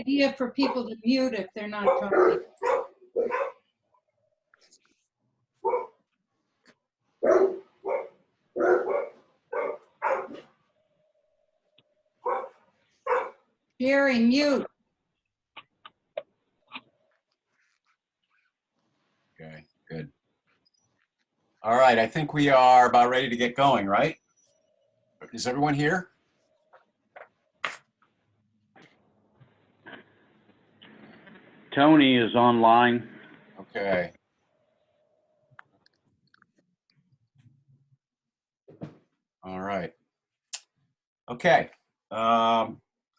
idea for people to mute if they're not talking. Jerry, mute. Okay, good. All right, I think we are about ready to get going, right? Is everyone here? Tony is online. Okay. All right. Okay. I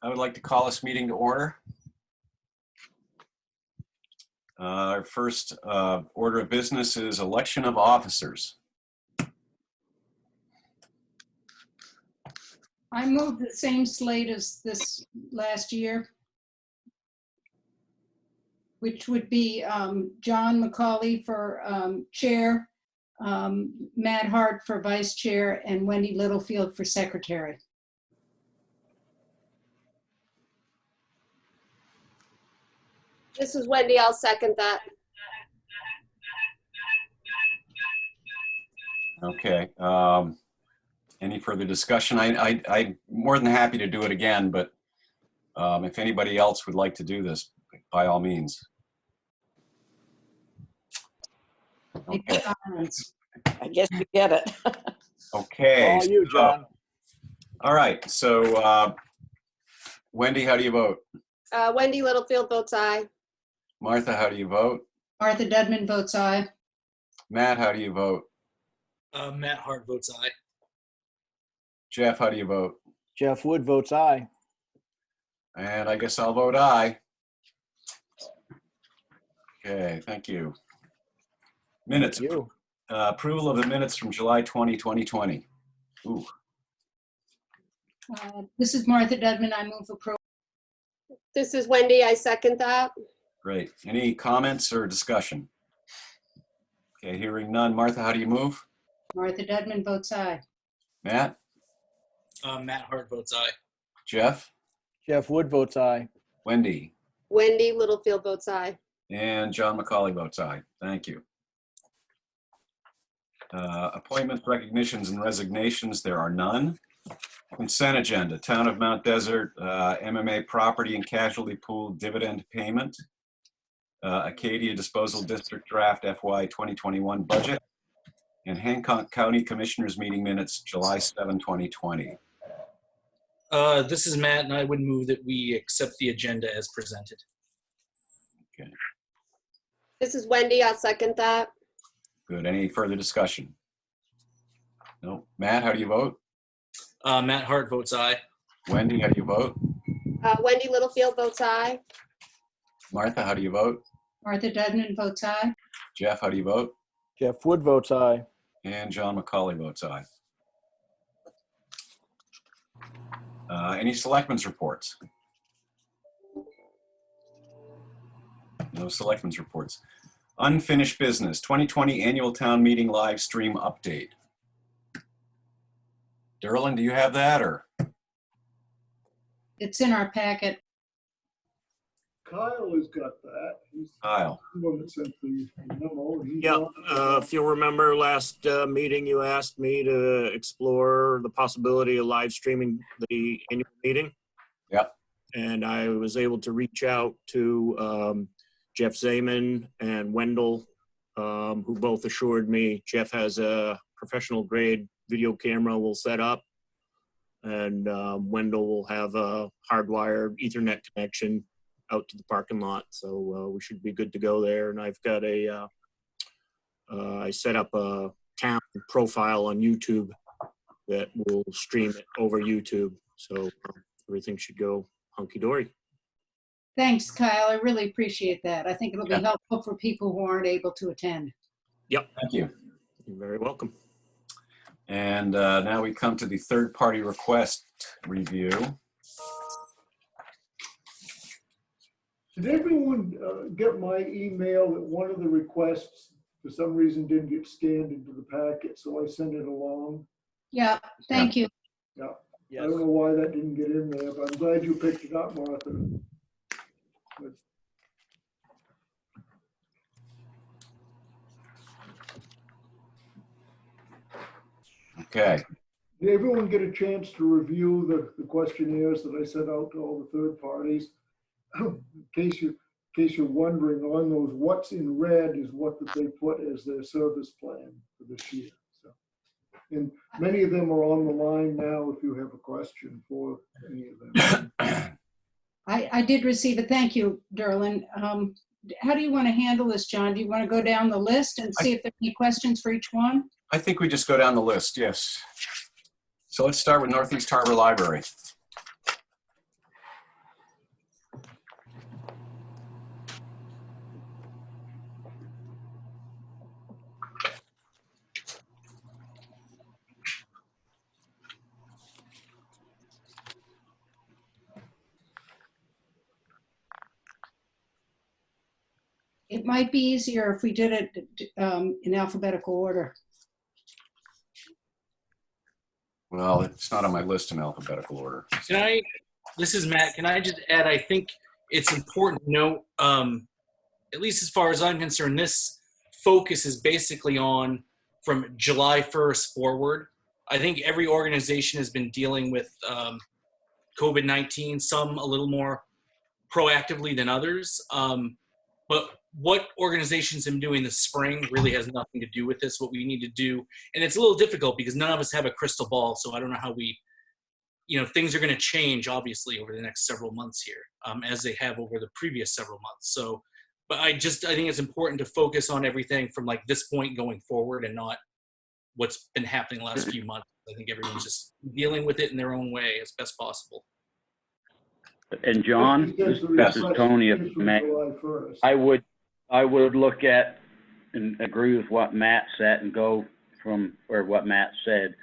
would like to call this meeting to order. Our first order of business is election of officers. I moved the same slate as this last year, which would be John McCauley for chair, Matt Hart for vice chair, and Wendy Littlefield for secretary. This is Wendy. I'll second that. Okay. Any further discussion? I'm more than happy to do it again, but if anybody else would like to do this, by all means. Okay. I guess you get it. Okay. All you, John. All right. So, Wendy, how do you vote? Wendy Littlefield votes aye. Martha, how do you vote? Martha Dudman votes aye. Matt, how do you vote? Matt Hart votes aye. Jeff, how do you vote? Jeff Wood votes aye. And I guess I'll vote aye. Okay, thank you. Minutes. Thank you. Approval of the minutes from July 2020. Ooh. This is Martha Dudman. I move approval. This is Wendy. I second that. Great. Any comments or discussion? Okay, hearing none. Martha, how do you move? Martha Dudman votes aye. Matt? Matt Hart votes aye. Jeff? Jeff Wood votes aye. Wendy? Wendy Littlefield votes aye. And John McCauley votes aye. Thank you. Appointments, recognitions, and resignations, there are none. Consent agenda, Town of Mount Desert, MMA Property and Casualty Pool dividend payment. Acadia Disposal District Draft FY 2021 budget. And Hancock County Commissioners Meeting Minutes, July 7, 2020. This is Matt, and I would move that we accept the agenda as presented. Okay, This is Wendy. I'll second that. good. Any further discussion? No. Matt, how do you vote? Matt Hart votes aye. Wendy, how do you vote? Wendy Littlefield votes aye. Martha, how do you vote? Martha Dudman votes aye. Jeff, how do you vote? Jeff Wood votes aye. And John McCauley votes aye. Any selectmen's reports? No selectmen's reports. Unfinished business, 2020 annual town meeting live stream update. Derlin, do you have that, or? It's in our packet. Kyle has got that. He's Kyle. the one that sent the memo. He's Yeah, on- if you'll remember last meeting, you asked me to explore the possibility of live streaming the annual meeting. Yep. And I was able to reach out to Jeff Zayman and Wendell, who both assured me Jeff has a professional grade video camera we'll set up. And Wendell will have a hardwired Ethernet connection out to the parking lot. So we should be good to go there. And I've got I set up a town profile on YouTube that will stream it over YouTube. So everything should go hunky-dory. Thanks, Kyle. I really appreciate that. I think it'll be Yeah. helpful for people who aren't able to attend. Yep. Thank you. You're very welcome. And now we come to the third-party request review. Did everyone get my email that one of the requests for some reason didn't get scanned into the packet, so I sent it along? Yeah, thank you. Yeah. Yes. I don't know why that didn't get in there, but I'm glad you picked it up, Martha. Good. Okay. Did everyone get a chance to review the questionnaires that I sent out to all the third parties? In case you're wondering, on those, what's in red is what that they put as their service plan for this year. So, and many of them are on the line now if you have a question for any of them. I did receive it. Thank you, Derlin. How do you want to handle this, John? Do you want to go down the list and see if there are any questions for each one? I think we just go down the list, yes. So let's start with Northeast Harbor Library. It might be easier if we did it in alphabetical order. Well, it's not on my list in alphabetical order. This is Matt. Can I just add, I think it's important to note, at least as far as I'm concerned, this focus is basically on from July 1st forward. I think every organization has been dealing with COVID-19, some a little more proactively than others. But what organizations have been doing this spring really has nothing to do with this, what we need to do. And it's a little difficult because none of us have a crystal ball. So I don't know how things are going to change, obviously, over the next several months here, as they have over the previous several months. So, but I think it's important to focus on everything from like this point going forward and not what's been happening the last few months. I think everyone's just dealing with it in their own way as best possible. And John, this is Tony. If I may, I would look at and agree with what Matt said and go from or what Matt said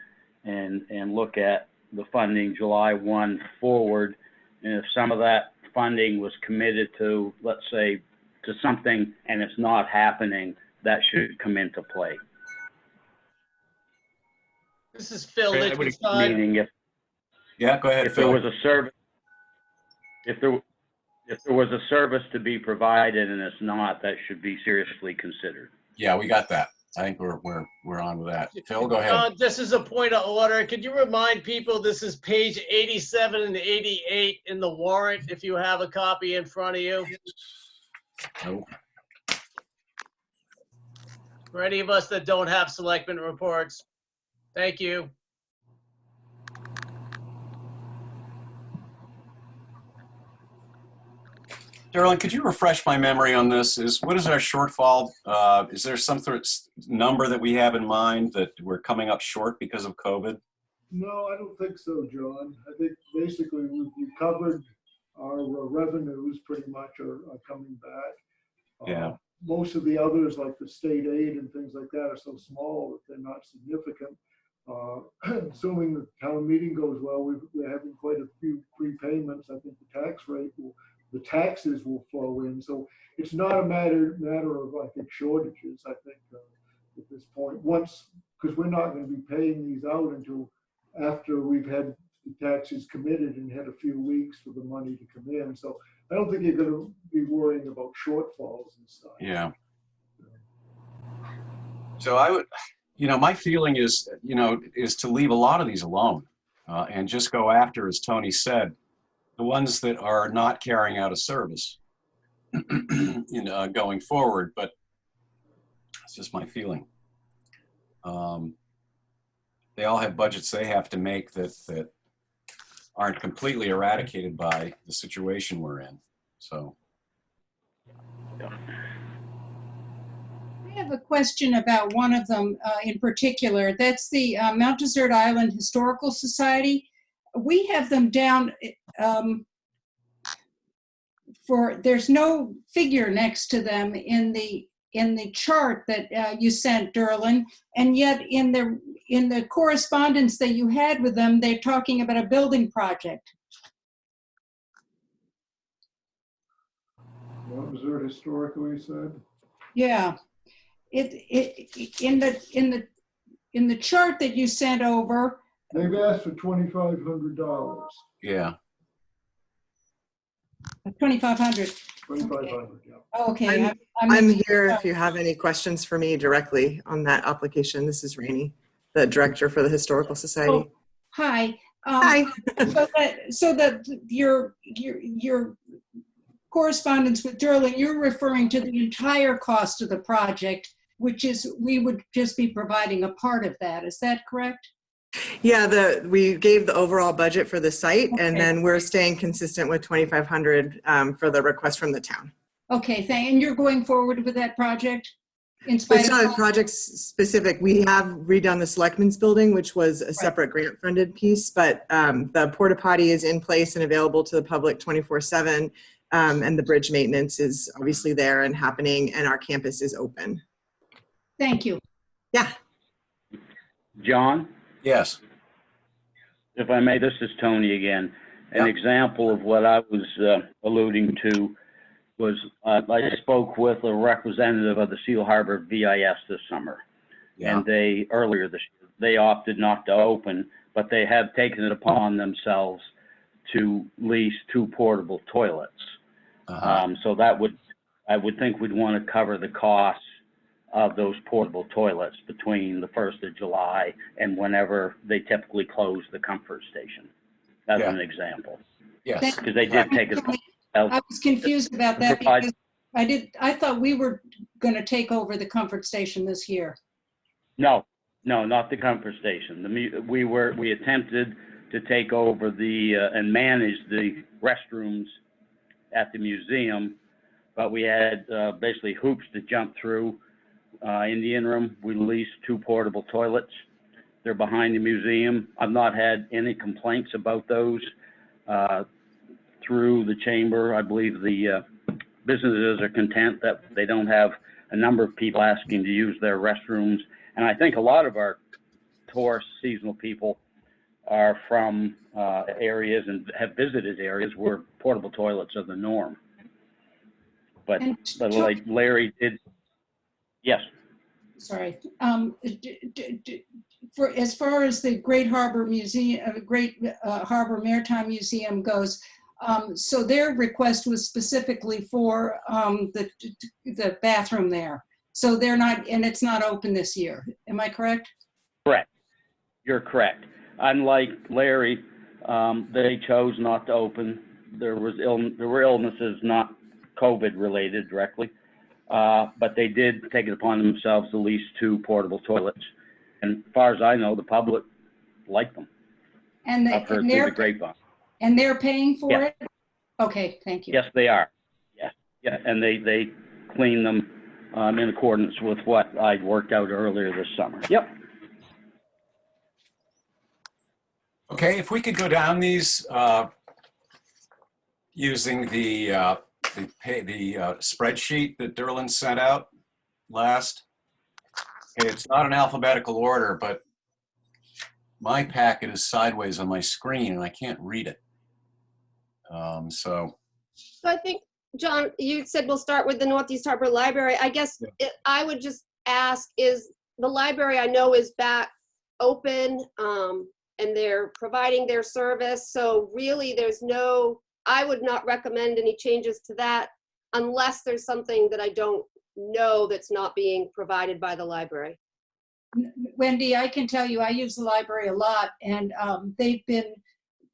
and look at the funding July 1 forward. And if some of that funding was committed to, let's say, to something and it's not happening, that should come into play. This is Phil Right, I would Lichtenstein. Meaning Yeah, go ahead, if there Phil. was a service, if there was a service to be provided and it's not, that should be seriously considered. Yeah, we got that. I think we're on with that. Phil, go ahead. This is a point of order. Could you remind people this is page 87 and 88 in the warrant if you have a copy in front of you? Nope. For any of us that don't have selectmen reports. Thank you. Darlene, could you refresh my memory on this? What is our shortfall? Is there some sort of number that we have in mind that we're coming up short because of COVID? No, I don't think so, John. I think basically we've recovered our revenues pretty much are coming back. Yeah. Most of the others, like the state aid and things like that, are so small that they're not significant. Assuming the town meeting goes well, we're having quite a few prepayments. I think the taxes will flow in. So it's not a matter of, I think, shortages, I think, at this point. Because we're not going to be paying these out until after we've had the taxes committed and had a few weeks for the money to come in. So I don't think you're going to be worrying about shortfalls and stuff. Yeah. So I would, my feeling is, is to leave a lot of these alone and just go after, as Tony said, the ones that are not carrying out a service, going forward. But it's just my feeling. They all have budgets they have to make that aren't completely eradicated by the situation we're in. So. I have a question about one of them in particular. That's the Mount Desert Island Historical Society. We have them down there's no figure next to them in the chart that you sent, Derlin, and yet in the correspondence that you had with them, they're talking about a building project. Mount Desert Historical, you said? Yeah. In the chart that you sent over, they've asked for $2,500. Yeah. 2,500. 2,500, yeah. Okay. I'm here if you have any questions for me directly on that application. This is Rainey, the director for the Historical Society. Oh, hi. Hi. So that your correspondence with Derlin, you're referring to the entire cost of the project, which is, we would just be providing a part of that. Is that correct? Yeah, we gave the overall budget for the site, Okay. and then we're staying consistent with 2,500 for the request from the town. Okay, and you're going forward with that project? In spite It's of not a project specific. We have redone the Selectmen's Building, which was a separate grant funded piece, but the porta potty is in place and available to the public 24/7. And the bridge maintenance is obviously there and happening, and our campus is open. Thank you. Yeah. John, Yes. if I may, this is Tony again. An example of what I was alluding to was I spoke with a representative of the Seal Harbor VIS this summer. Yeah. And earlier this year, they opted not to open, but they have taken it upon themselves to lease 2 portable toilets. So I would think we'd want to cover the costs of those portable toilets between the 1st of July and whenever they typically close the comfort station. That's an example. Yes. Because they did take it upon themselves. I was confused about that because I thought we were going to take over the comfort station this year. No, not the comfort station. We attempted to take over and manage the restrooms at the museum, but we had basically hoops to jump through. In the interim, we leased 2 portable toilets. They're behind the museum. I've not had any complaints about those through the chamber. I believe the businesses are content that they don't have a number of people asking to use their restrooms. And I think a lot of our tourist seasonal people are from areas and have visited areas where portable toilets are the norm. But like Larry did, yes. Sorry. For as far as the Great Harbor Museum, Great Harbor Maritime Museum goes, so their request was specifically for the bathroom there. So they're not, and it's not open this year. Am I correct? Correct. You're correct. Unlike Larry, they chose not to open. There were illnesses not COVID related directly, but they did take it upon themselves to lease 2 portable toilets. And as far as I know, the public liked them. And I've heard through the grapevine. And they're paying for Yes. it? Okay, thank you. Yes, they are. Yeah, and they clean them in accordance with what I worked out earlier this summer. Yep. Okay, if we could go down these using the spreadsheet that Derlin sent out last. Okay, it's not in alphabetical order, but my packet is sideways on my screen and I can't read it. So I think, John, you said we'll start with the Northeast Harbor Library. I guess I would just ask, is the library, I know, is back open and they're providing their service. So really I would not recommend any changes to that unless there's something that I don't know that's not being provided by the library. Wendy, I can tell you, I use the library a lot, and they've been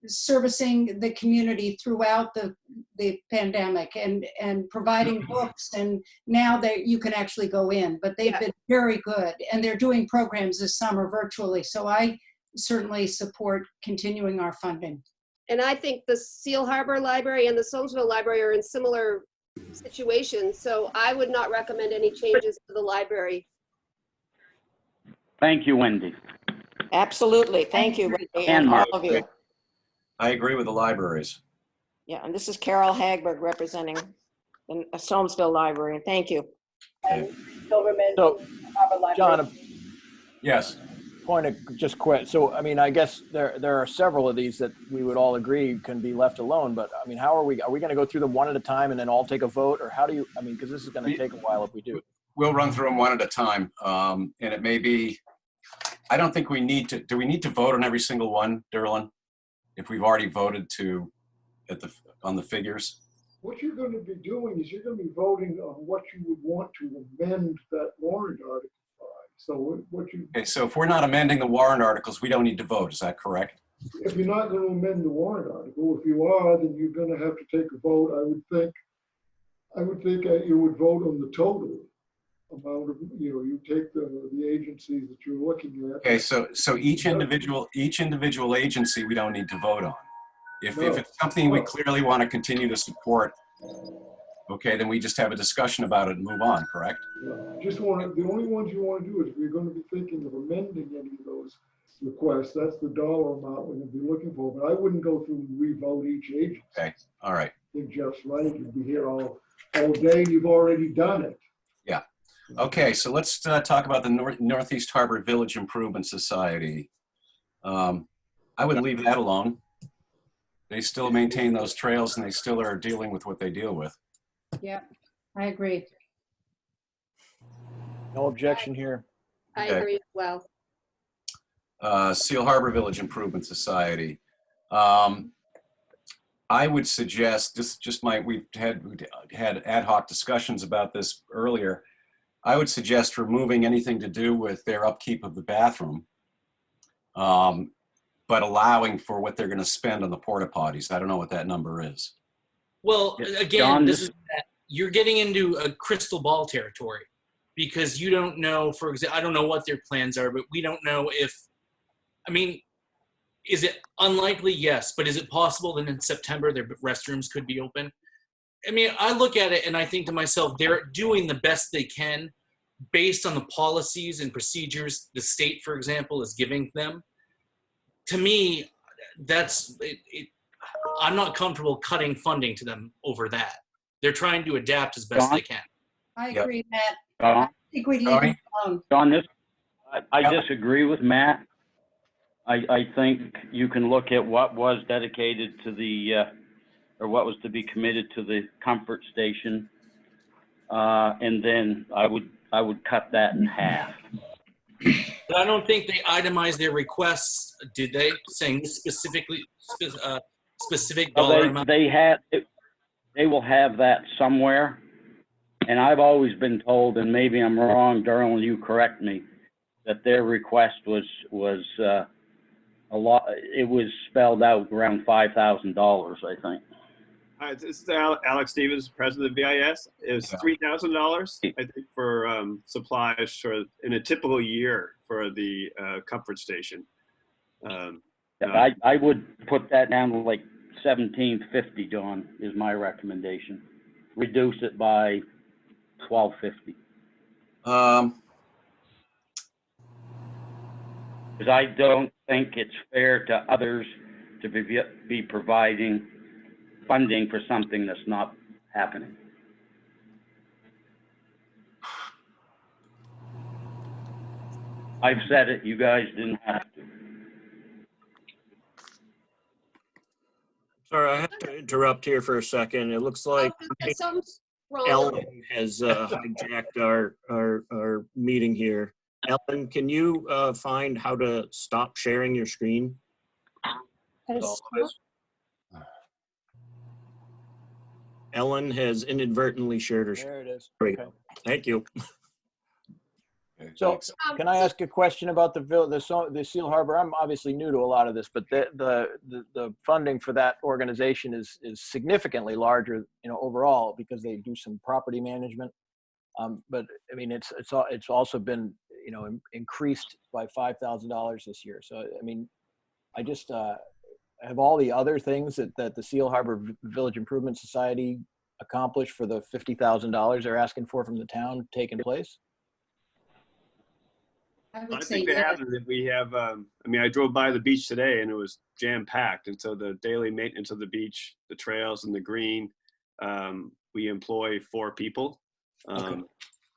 servicing the community throughout the pandemic and providing books, and now you can actually go in, but they've been very good, and they're doing programs this summer virtually. So I certainly support continuing our funding. And I think the Seal Harbor Library and the Solmesville Library are in similar situations, so I would not recommend any changes to the library. Thank you, Wendy. Absolutely. Thank you, Wendy, And and all Mark. of you. I agree with the libraries. Yeah, and this is Carol Hagberg representing the Solmesville Library. Thank you. Okay. So, John, Yes. point of just quit. So, I mean, I guess there are several of these that we would all agree can be left alone, but I mean, are we going to go through them one at a time and then all take a vote, or how do you, I mean, because this is going to take a while if we do. We'll run through them one at a time. And it may be, I don't think we need to, do we need to vote on every single one, Derlin? If we've already voted on the figures? What you're going to be doing is you're going to be voting on what you would want to amend that warrant article by. So what you, Okay, so if we're not amending the warrant articles, we don't need to vote. Is that correct? if you're not going to amend the warrant article, if you are, then you're going to have to take a vote. I would think you would vote on the total amount of, you take the agencies that you're looking at. Okay, so each individual agency we don't need to vote on. If it's something we clearly want to continue to support, okay, then we just have a discussion about it and move on, correct? The only ones you want to do is if you're going to be thinking of amending any of those requests, that's the dollar amount we're going to be looking for. But I wouldn't go through and re-vote each agency. Okay, all right. I think Jeff's right. You'd be here all day. You've already done it. Yeah. Okay, so let's talk about the Northeast Harbor Village Improvement Society. I would leave that alone. They still maintain those trails and they still are dealing with what they deal with. Yeah, I agree. No objection here. I Okay. agree as well. Seal Harbor Village Improvement Society. I would suggest, we've had ad hoc discussions about this earlier. I would suggest removing anything to do with their upkeep of the bathroom, but allowing for what they're going to spend on the porta potties. I don't know what that number is. Well, Yeah, again, John, you're getting into a crystal ball territory because you don't know, for example, I don't know what their plans are, but we don't know if, I mean, is it unlikely? Yes. But is it possible that in September their restrooms could be open? I mean, I look at it and I think to myself, they're doing the best they can based on the policies and procedures the state, for example, is giving them. To me, I'm not comfortable cutting funding to them over that. They're trying to adapt as best John? they can. I Yep. agree, Matt. John, I think we leave it alone. John, I Yep. disagree with Matt. I think you can look at what was dedicated to the, or what was to be committed to the comfort station. And then I would cut that in half. But I don't think they itemized their requests, did they? Saying this specific dollar amount. They will have that somewhere. And I've always been told, and maybe I'm wrong, Darrell, you correct me, that their request was a lot. It was spelled out around $5,000, I think. This is Alex Stevens, president of BIS. It was $3,000, I think, for supplies for in a typical year for the comfort station. I would put that down to like $1,750, John, is my recommendation. Reduce it by $1,250. Because I don't think it's fair to others to be providing funding for something that's not happening. I've said it, you guys didn't have to. Sorry, I have to interrupt here for a second. It looks like Something's wrong. Ellen has hijacked our meeting here. Ellen, can you find how to stop sharing your screen? Ellen has inadvertently shared her screen. There it is. There we Okay. go. Thank you. Okay, So thanks. can I ask a question about the Seal Harbor? I'm obviously new to a lot of this, but the funding for that organization is significantly larger, overall, because they do some property management. But I mean, it's also been, increased by $5,000 this year. So, I mean, I just have all the other things that the Seal Harbor Village Improvement Society accomplished for the $50,000 they're asking for from the town taken place? I I would say think they yes. have that we have. I drove by the beach today and it was jam packed, and so the daily maintenance of the beach, the trails, and the green, we employ 4 people. Okay.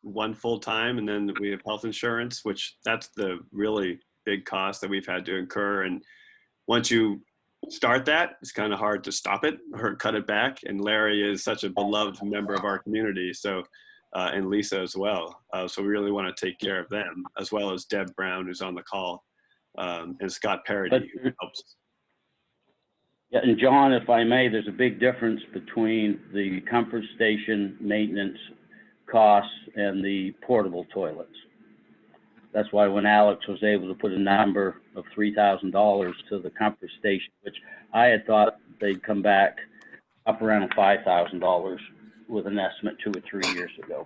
1 full time, and then we have health insurance, which that's the really big cost that we've had to incur. And once you start that, it's kind of hard to stop it or cut it back. And Larry is such a beloved member of our community, so and Lisa as well. So we really want to take care of them, as well as Deb Brown, who's on the call, and Scott Parody, who helps. Yeah, and John, if I may, there's a big difference between the comfort station maintenance costs and the portable toilets. That's why when Alex was able to put a number of $3,000 to the comfort station, which I had thought they'd come back up around $5,000 with an estimate 2 or 3 years ago.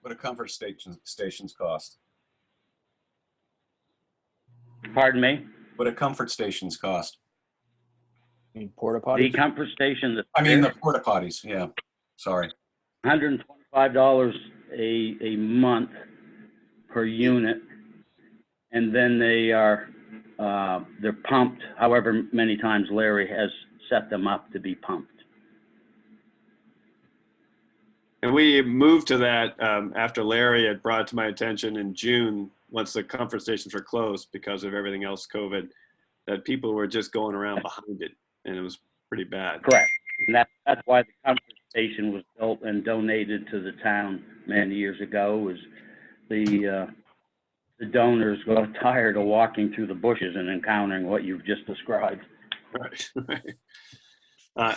What do comfort stations cost? Pardon me? What do comfort stations cost? I mean, porta The potties? comfort station, I mean, the porta potties, yeah, sorry. $125 a month per unit, and then they're pumped however many times Larry has set them up to be pumped. And we moved to that after Larry had brought it to my attention in June, once the comfort stations were closed because of everything else COVID, that people were just going around behind it, and it was pretty bad. Correct. And that's why the comfort station was built and donated to the town many years ago, was the donors got tired of walking through the bushes and encountering what you've just described. Right, right.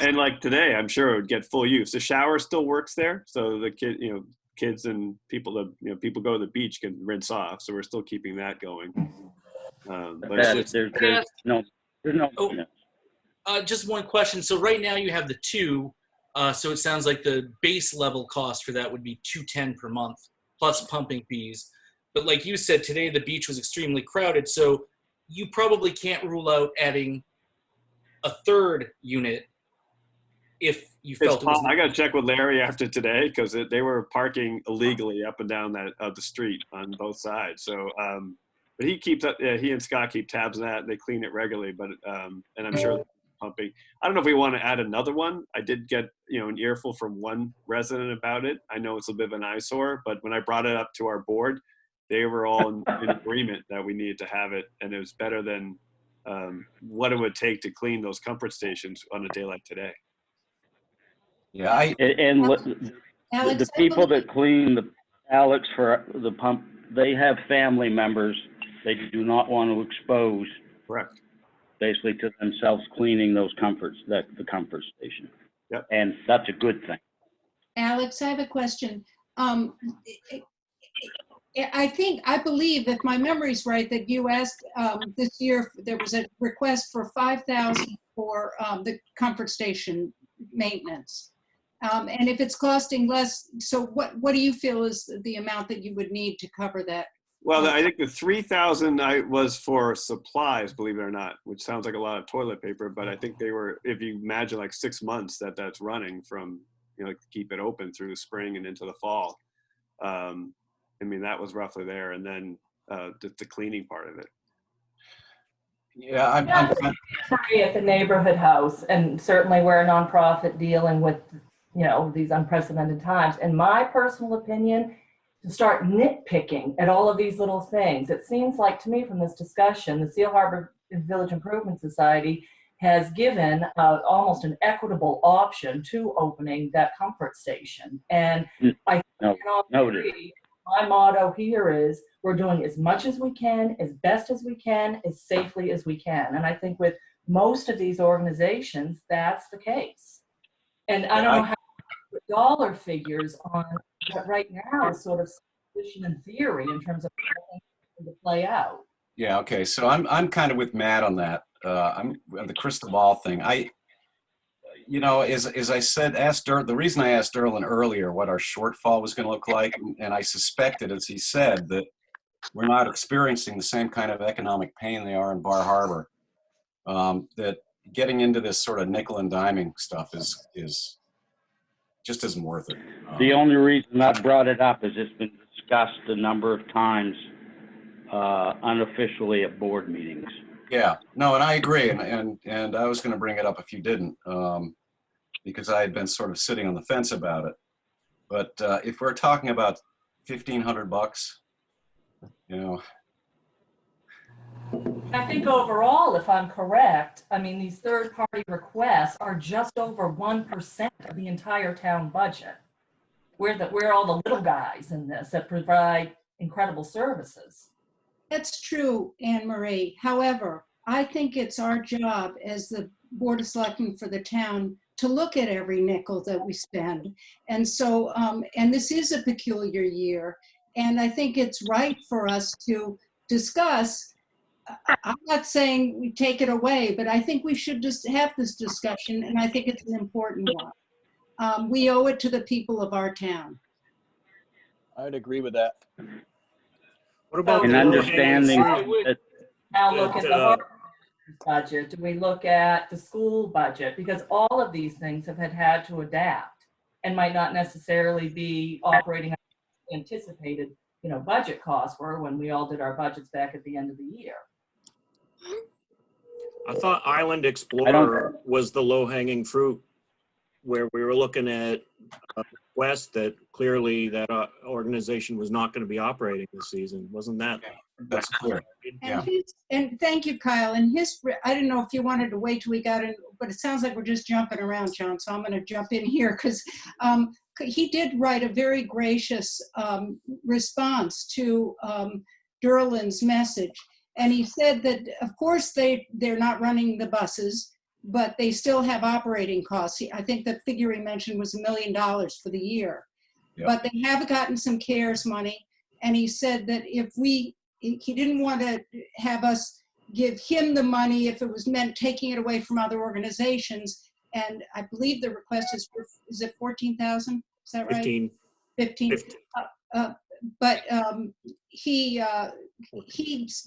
And like today, I'm sure it would get full use. The shower still works there, so the kids and people people go to the beach can rinse off. So we're still keeping that going. But it's just, There's no. Just one question. So right now you have the 2, so it sounds like the base level cost for that would be $210 per month plus pumping fees. But like you said, today the beach was extremely crowded, so you probably can't rule out adding a 3rd unit if you felt it was. I got to check with Larry after today, because they were parking illegally up and down the street on both sides. So, but he and Scott keep tabs on that. They clean it regularly, but and I'm sure they're pumping. I don't know if we want to add another one. I did get an earful from one resident about it. I know it's a bit of an eyesore, but when I brought it up to our board, they were all in agreement that we needed to have it, and it was better than what it would take to clean those comfort stations on a day like today. Yeah, And Alex, the people that clean Alex for the pump, they have family members they do not want to expose. Correct. Basically to themselves cleaning those the comfort station. Yep. And that's a good thing. Alex, I have a question. I believe, if my memory's right, that you asked this year, there was a request for $5,000 for the comfort station maintenance. And if it's costing less, so what do you feel is the amount that you would need to cover that? Well, I think the 3,000 was for supplies, believe it or not, which sounds like a lot of toilet paper, but I think they were, if you imagine like 6 months that's running from, to keep it open through the spring and into the fall. I mean, that was roughly there. And then the cleaning part of it. Yeah, I'm at the neighborhood house, and certainly we're a nonprofit dealing with, these unprecedented times. In my personal opinion, to start nitpicking at all of these little things, it seems like to me from this discussion, the Seal Harbor Village Improvement Society has given almost an equitable option to opening that comfort station. And I can all agree. My motto here is we're doing as much as we can, as best as we can, as safely as we can. And I think with most of these organizations, that's the case. And I don't know how to put dollar figures on, but right now is sort of sufficient in theory in terms of how things to play out. Yeah, okay. So I'm kind of with Matt on that. I'm on the crystal ball thing. As I said, the reason I asked Derlin earlier what our shortfall was going to look like, and I suspected, as he said, that we're not experiencing the same kind of economic pain they are in Bar Harbor. That getting into this sort of nickel and diming stuff is just isn't worth it. The only reason I brought it up is it's been discussed a number of times unofficially at board meetings. Yeah, no, and I agree, and I was going to bring it up if you didn't, because I had been sort of sitting on the fence about it. But if we're talking about $1,500, I think overall, if I'm correct, I mean, these third-party requests are just over 1% of the entire town budget. We're all the little guys in this that provide incredible services. That's true, Anne Marie. However, I think it's our job as the Board of Selectmen for the town to look at every nickel that we spend. And so, and this is a peculiar year. And I think it's right for us to discuss. I'm not saying we take it away, but I think we should just have this discussion, and I think it's an important one. We owe it to the people of our town. I'd agree with that. What about And the understanding low-hanging fruit that Now look at that, the Harper budget. Do we look at the school budget? Because all of these things have had to adapt and might not necessarily be operating as anticipated, budget costs were when we all did our budgets back at the end of the year. I thought Island Explorer was the low-hanging fruit, where we were looking at West that clearly that organization was not going to be operating this season. Wasn't that? That's clear. Yeah. And thank you, Kyle. And I don't know if you wanted to wait till we got in, but it sounds like we're just jumping around, John. So I'm going to jump in here because he did write a very gracious response to Derlin's message. And he said that, of course, they're not running the buses, but they still have operating costs. I think the figure he mentioned was $1 million for the year. Yep. But they have gotten some CARES money. And he said that he didn't want to have us give him the money if it was meant taking it away from other organizations. And I believe the request is it 14,000? Is that right? 15. But he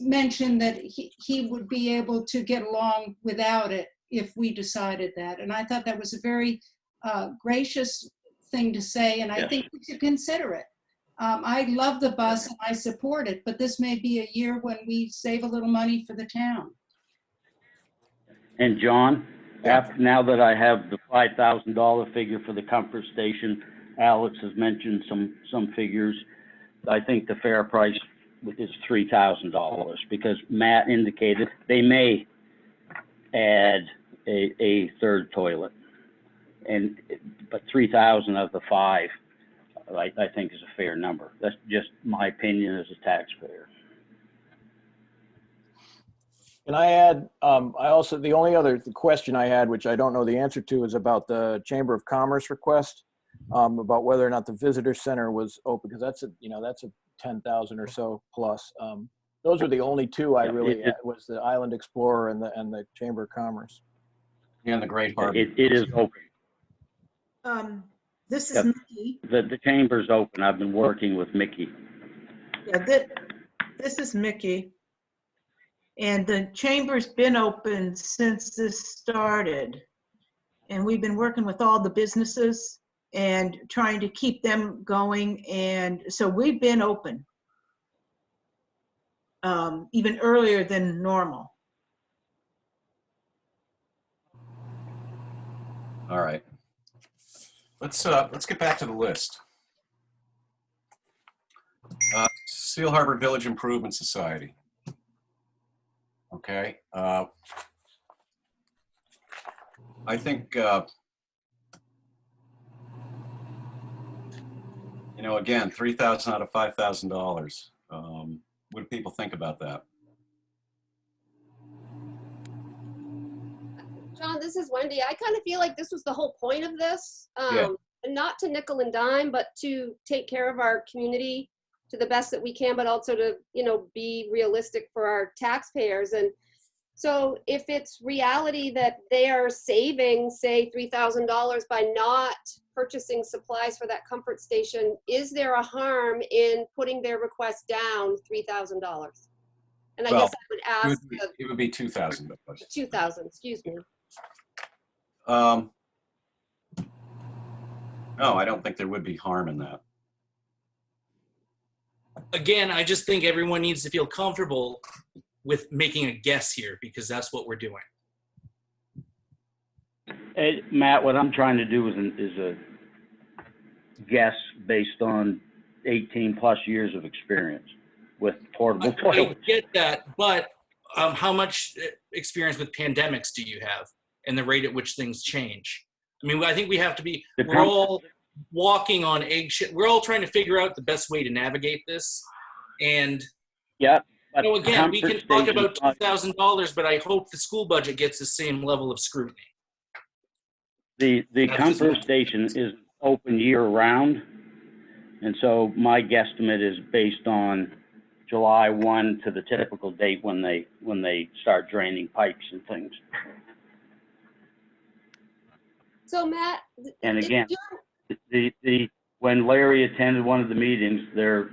mentioned that he would be able to get along without it if we decided that. And I thought that was a very gracious thing to say, and I think we should consider it. I love the bus and I support it, but this may be a year when we save a little money for the town. And John, now that I have the $5,000 figure for the comfort station, Alex has mentioned some figures. I think the fair price is $3,000 because Matt indicated they may add a third toilet, but 3,000 of the 5, I think is a fair number. That's just my opinion as a taxpayer. Can I add, the only other question I had, which I don't know the answer to, is about the Chamber of Commerce request, about whether or not the visitor center was open, because that's a 10,000 or so plus. Those are the only two I really had, was the Island Explorer and the Chamber of Commerce. And the Great Harper. It is open. This is Mickey. The chamber's open. I've been working with Mickey. Yeah, this is Mickey. And the chamber's been open since this started. And we've been working with all the businesses and trying to keep them going. And so we've been open even earlier than normal. All right. Let's get back to the list. Seal Harbor Village Improvement Society. Okay. I think, again, $3,000 out of $5,000. What do people think about that? John, this is Wendy. I kind of feel like this was the whole point of this. Yeah. Not to nickel and dime, but to take care of our community to the best that we can, but also to, be realistic for our taxpayers. And so if it's reality that they are saving, say, $3,000 by not purchasing supplies for that comfort station, is there a harm in putting their request down $3,000? And I guess I would ask. It would be $2,000. 2,000, excuse me. No, I don't think there would be harm in that. Again, I just think everyone needs to feel comfortable with making a guess here because that's what we're doing. Hey, Matt, what I'm trying to do is a guess based on 18 plus years of experience with portable toilets. I get that, but how much experience with pandemics do you have and the rate at which things change? I mean, I think we have to be, we're all walking on eggshell. We're all trying to figure out the best way to navigate this. And yeah, But So again, we comfort can talk stations about not- $2,000, but I hope the school budget gets the same level of scrutiny. The That's just comfort my- station is open year round. And so my guesstimate is based on July 1 to the typical date when they start draining pipes and things. So Matt. And is again, your- when Larry attended one of the meetings, their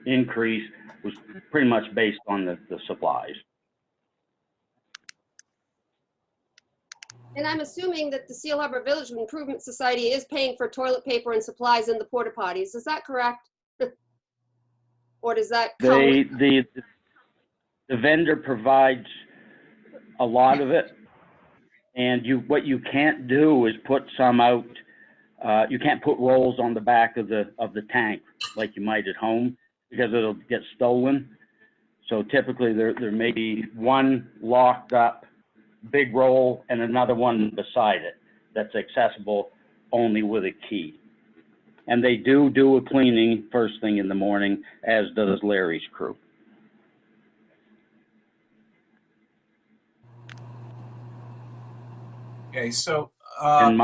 increase was pretty much based on the supplies. And I'm assuming that the Seal Harbor Village Improvement Society is paying for toilet paper and supplies in the porta potties. Is that correct? Or does that come? The vendor provides a lot of it, and what you can't do is put some out. You can't put rolls on the back of the tank like you might at home because it'll get stolen. So typically there may be one locked up big roll and another one beside it that's accessible only with a key. And they do a cleaning first thing in the morning, as does Larry's crew. Okay, so, And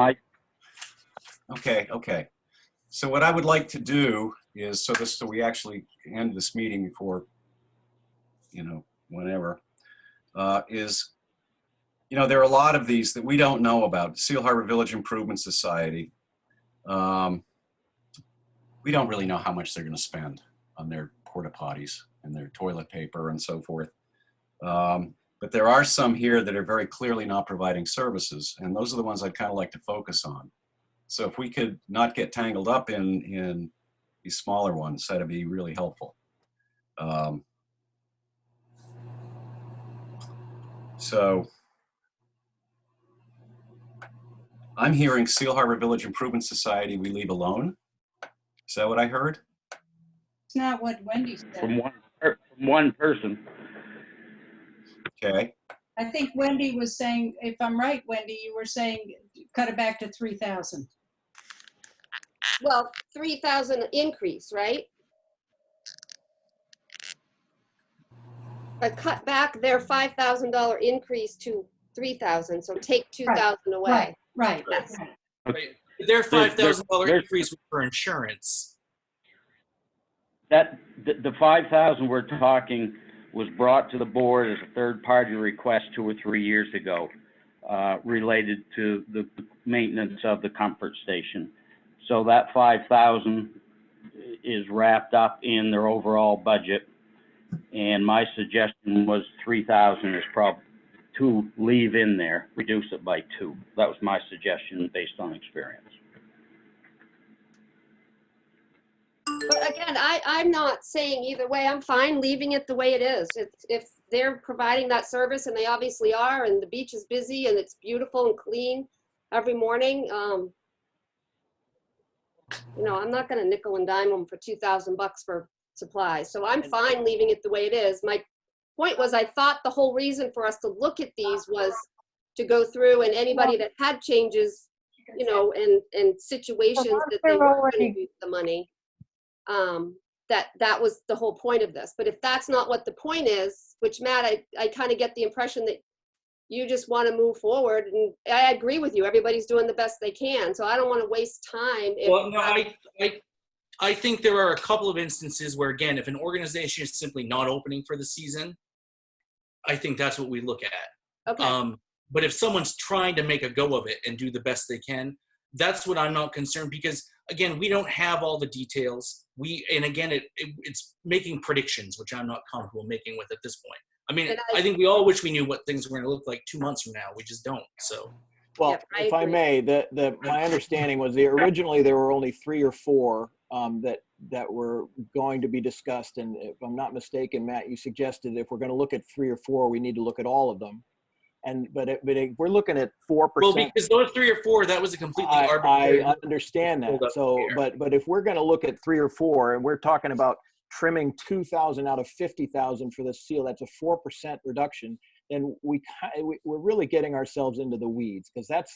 okay. So what I would like to do is, so we actually end this meeting before, whenever, is, there are a lot of these that we don't know about. Seal Harbor Village Improvement Society. We don't really know how much they're going to spend on their porta potties and their toilet paper and so forth. But there are some here that are very clearly not providing services, and those are the ones I'd kind of like to focus on. So if we could not get tangled up in these smaller ones, that'd be really helpful. So I'm hearing Seal Harbor Village Improvement Society, we leave alone. Is that what I heard? It's not what Wendy said. from one person. Okay. I think Wendy was saying, if I'm right, Wendy, you were saying cut it back to 3,000. Well, 3,000 increase, right? But cut back their $5,000 increase to 3,000, so take 2,000 away. Right. Yes. Right. Their $5,000 increase was for insurance. That the 5,000 we're talking was brought to the board as a third-party request 2 or 3 years ago, related to the maintenance of the comfort station. So that 5,000 is wrapped up in their overall budget, and my suggestion was 3,000 is probably to leave in there, reduce it by 2. That was my suggestion based on experience. But again, I'm not saying either way. I'm fine leaving it the way it is. If they're providing that service, and they obviously are, and the beach is busy and it's beautiful and clean every morning, I'm not going to nickel and dime them for $2,000 for supplies. So I'm fine leaving it the way it is. My point was, I thought the whole reason for us to look at these was to go through, and anybody that had changes, and situations that they were going to use the money. That was the whole point of this. But if that's not what the point is, which Matt, I kind of get the impression that you just want to move forward, and I agree with you. Everybody's doing the best they can, so I don't want to waste time. Well, no, I think there are a couple of instances where, again, if an organization is simply not opening for the season, I think that's what we look at. Okay. But if someone's trying to make a go of it and do the best they can, that's what I'm not concerned, because again, we don't have all the details. It's making predictions, which I'm not comfortable making with at this point. I mean, I think we all wish we knew what things were going to look like 2 months from now. We just don't. So, well, if I may, my understanding was originally there were only 3 or 4 that were going to be discussed, and if I'm not mistaken, Matt, you suggested if we're going to look at 3 or 4, we need to look at all of them. But if we're looking at 4%. Well, because those 3 or 4, that was a completely arbitrary. I understand that. So, but if we're going to look at 3 or 4, and we're talking about trimming 2,000 out of 50,000 for the seal, that's a 4% reduction. Then we're really getting ourselves into the weeds, because that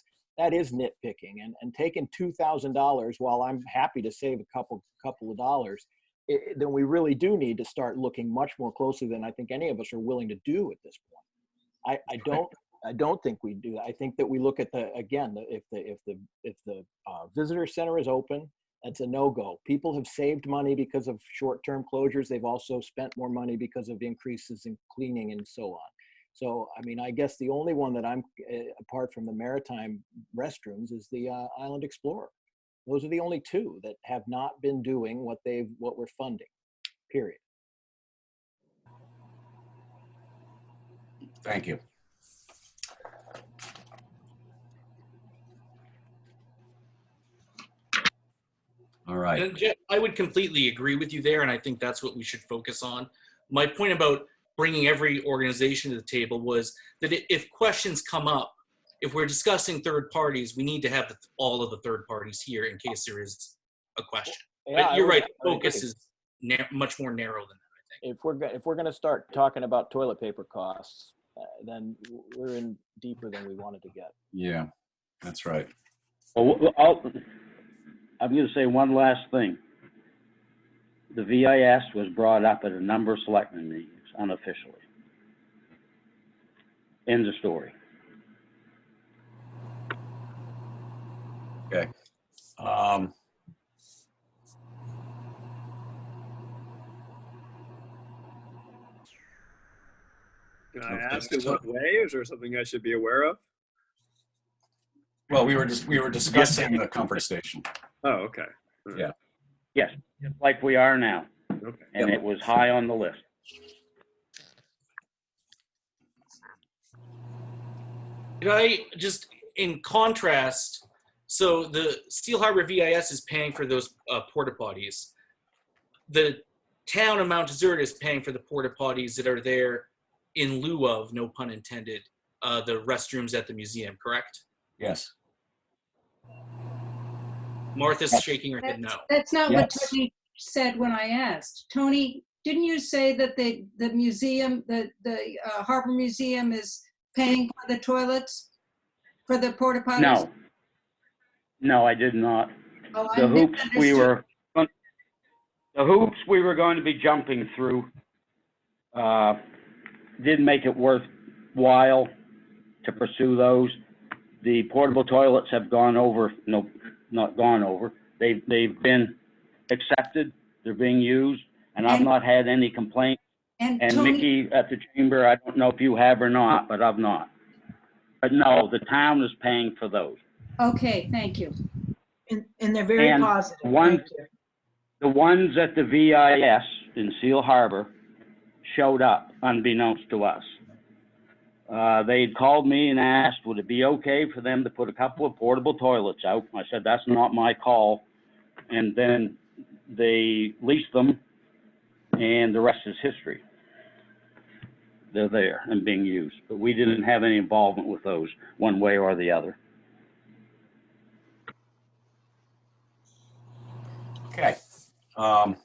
is nitpicking, and taking $2,000, while I'm happy to save a couple of dollars, then we really do need to start looking much more closely than I think any of us are willing to do at this point. I don't think we do. I think that we look at if the visitor center is open, that's a no-go. People have saved money because of short-term closures. They've also spent more money because of increases in cleaning and so on. So, I mean, I guess the only one that I'm, apart from the maritime restrooms, is the Island Explorer. Those are the only two that have not been doing what we're funding, period. Thank you. All right. And Jeff, I would completely agree with you there, and I think that's what we should focus on. My point about bringing every organization to the table was that if questions come up, if we're discussing third parties, we need to have all of the third parties here in case there is a question. Yeah, but you're right, the focus is much more narrow than that, I think. If we're going to start talking about toilet paper costs, then we're in deeper than we wanted to get. Yeah, that's right. Well, I'm going to say one last thing. The VIS was brought up at a number of selectmen meetings unofficially. End of story. Okay. Can I ask in what way? Is there something I should be aware of? Well, we were discussing the comfort station. Oh, okay. Yeah. Yes, just like we are now. Okay. And it was high on the list. Could I just, in contrast, so the Steel Harbor VIS is paying for those porta potties. The town of Mount Desert is paying for the porta potties that are there in lieu of, no pun intended, the restrooms at the museum, correct? Yes. Martha's shaking her head no. That's not Yes. what Tony said when I asked. Tony, didn't you say that the museum, the Harper Museum is paying for the toilets, for the porta potties? No, I did not. Oh, I The hoops misunderstood. we were going to be jumping through did make it worthwhile to pursue those. The portable toilets have gone over, no, not gone over. They've been accepted. They're being used, and I've not had any complaints. And Tony, Mickey at the chamber, I don't know if you have or not, but I've not. But no, the town is paying for those. Okay, thank you. And they're very And positive. the ones at the VIS in Seal Harbor showed up unbeknownst to us. They'd called me and asked, would it be okay for them to put a couple of portable toilets out? I said, that's not my call. And then they leased them, and the rest is history. They're there and being used, but we didn't have any involvement with those one way or the other. Okay. How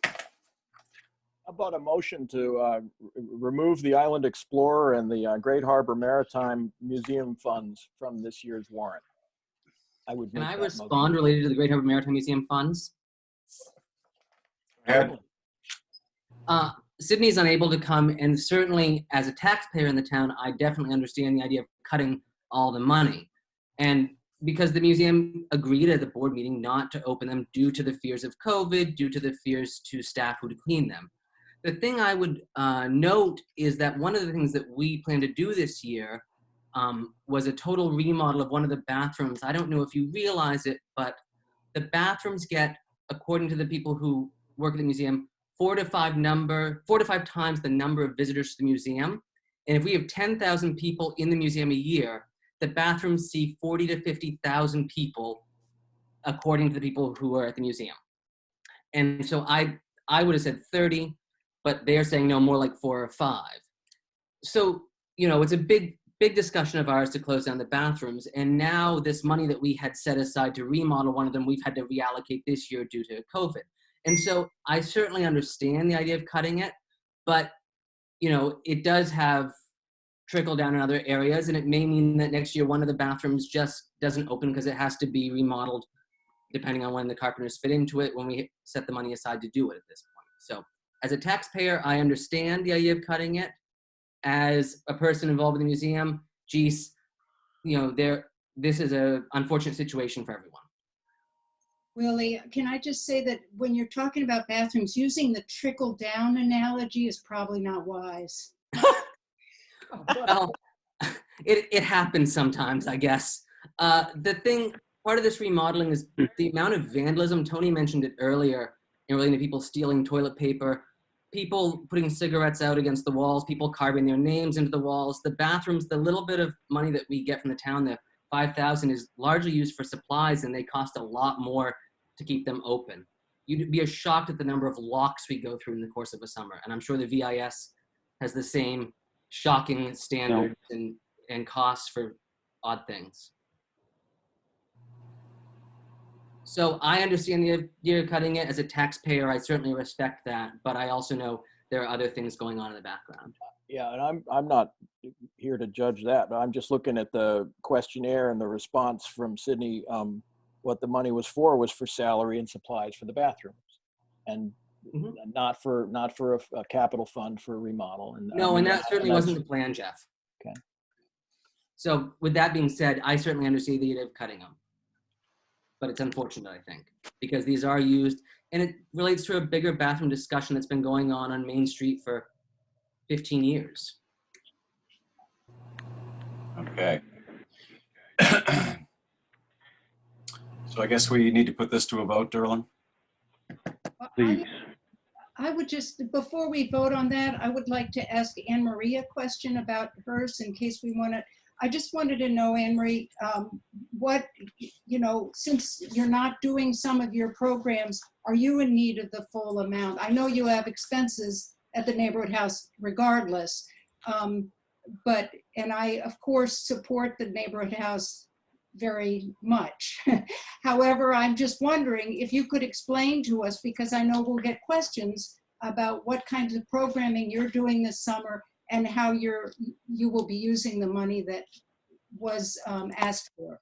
about a motion to remove the Island Explorer and the Great Harbor Maritime Museum funds from this year's warrant? I would. Can I respond related to the Great Harbor Maritime Museum funds? Sydney's unable to come, and certainly as a taxpayer in the town, I definitely understand the idea of cutting all the money. And because the museum agreed at the board meeting not to open them due to the fears of COVID, due to the fears to staff who to clean them. The thing I would note is that one of the things that we plan to do this year was a total remodel of one of the bathrooms. I don't know if you realize it, but the bathrooms get, according to the people who work at the museum, 4 to 5 times the number of visitors to the museum. And if we have 10,000 people in the museum a year, the bathrooms see 40 to 50,000 people, according to the people who are at the museum. And so I would have said 30, but they're saying no, more like 4 or 5. So, you know, it's a big discussion of ours to close down the bathrooms. And now this money that we had set aside to remodel one of them, we've had to reallocate this year due to COVID. And so I certainly understand the idea of cutting it, but, you know, it does have trickle down in other areas, and it may mean that next year one of the bathrooms just doesn't open because it has to be remodeled depending on when the carpenters fit into it when we set the money aside to do it at this point. So as a taxpayer, I understand the idea of cutting it. As a person involved in the museum, geez, you know, this is an unfortunate situation for everyone. Willie, can I just say that when you're talking about bathrooms, using the trickle down analogy is probably not wise. Well, it happens sometimes, I guess. Part of this remodeling is the amount of vandalism. Tony mentioned it earlier in relating to people stealing toilet paper, people putting cigarettes out against the walls, people carving their names into the walls. The bathrooms, the little bit of money that we get from the town, the $5,000 is largely used for supplies, and they cost a lot more to keep them open. You'd be shocked at the number of locks we go through in the course of a summer. And I'm sure the VIS has the same shocking standards and costs for odd things. So I understand the idea of cutting it. As a taxpayer, I certainly respect that, but I also know there are other things going on in the background. Yeah, and I'm not here to judge that, but I'm just looking at the questionnaire and the response from Sydney. What the money was for salary and supplies for the bathrooms, and not for a capital fund for a remodel. And no, and that certainly wasn't the plan, Jeff. Okay. So with that being said, I certainly understand the idea of cutting them, but it's unfortunate, I think, because these are used, and it relates to a bigger bathroom discussion that's been going on Main Street for 15 years. Okay. So I guess we need to put this to a vote, Derlin? Please. I would just, before we vote on that, I would like to ask Anne Marie a question about hers in case we want to. I just wanted to know, Anne Marie, what, since you're not doing some of your programs, are you in need of the full amount? I know you have expenses at the neighborhood house regardless, and I, of course, support the neighborhood house very much. However, I'm just wondering if you could explain to us, because I know we'll get questions about what kinds of programming you're doing this summer and how you will be using the money that was asked for.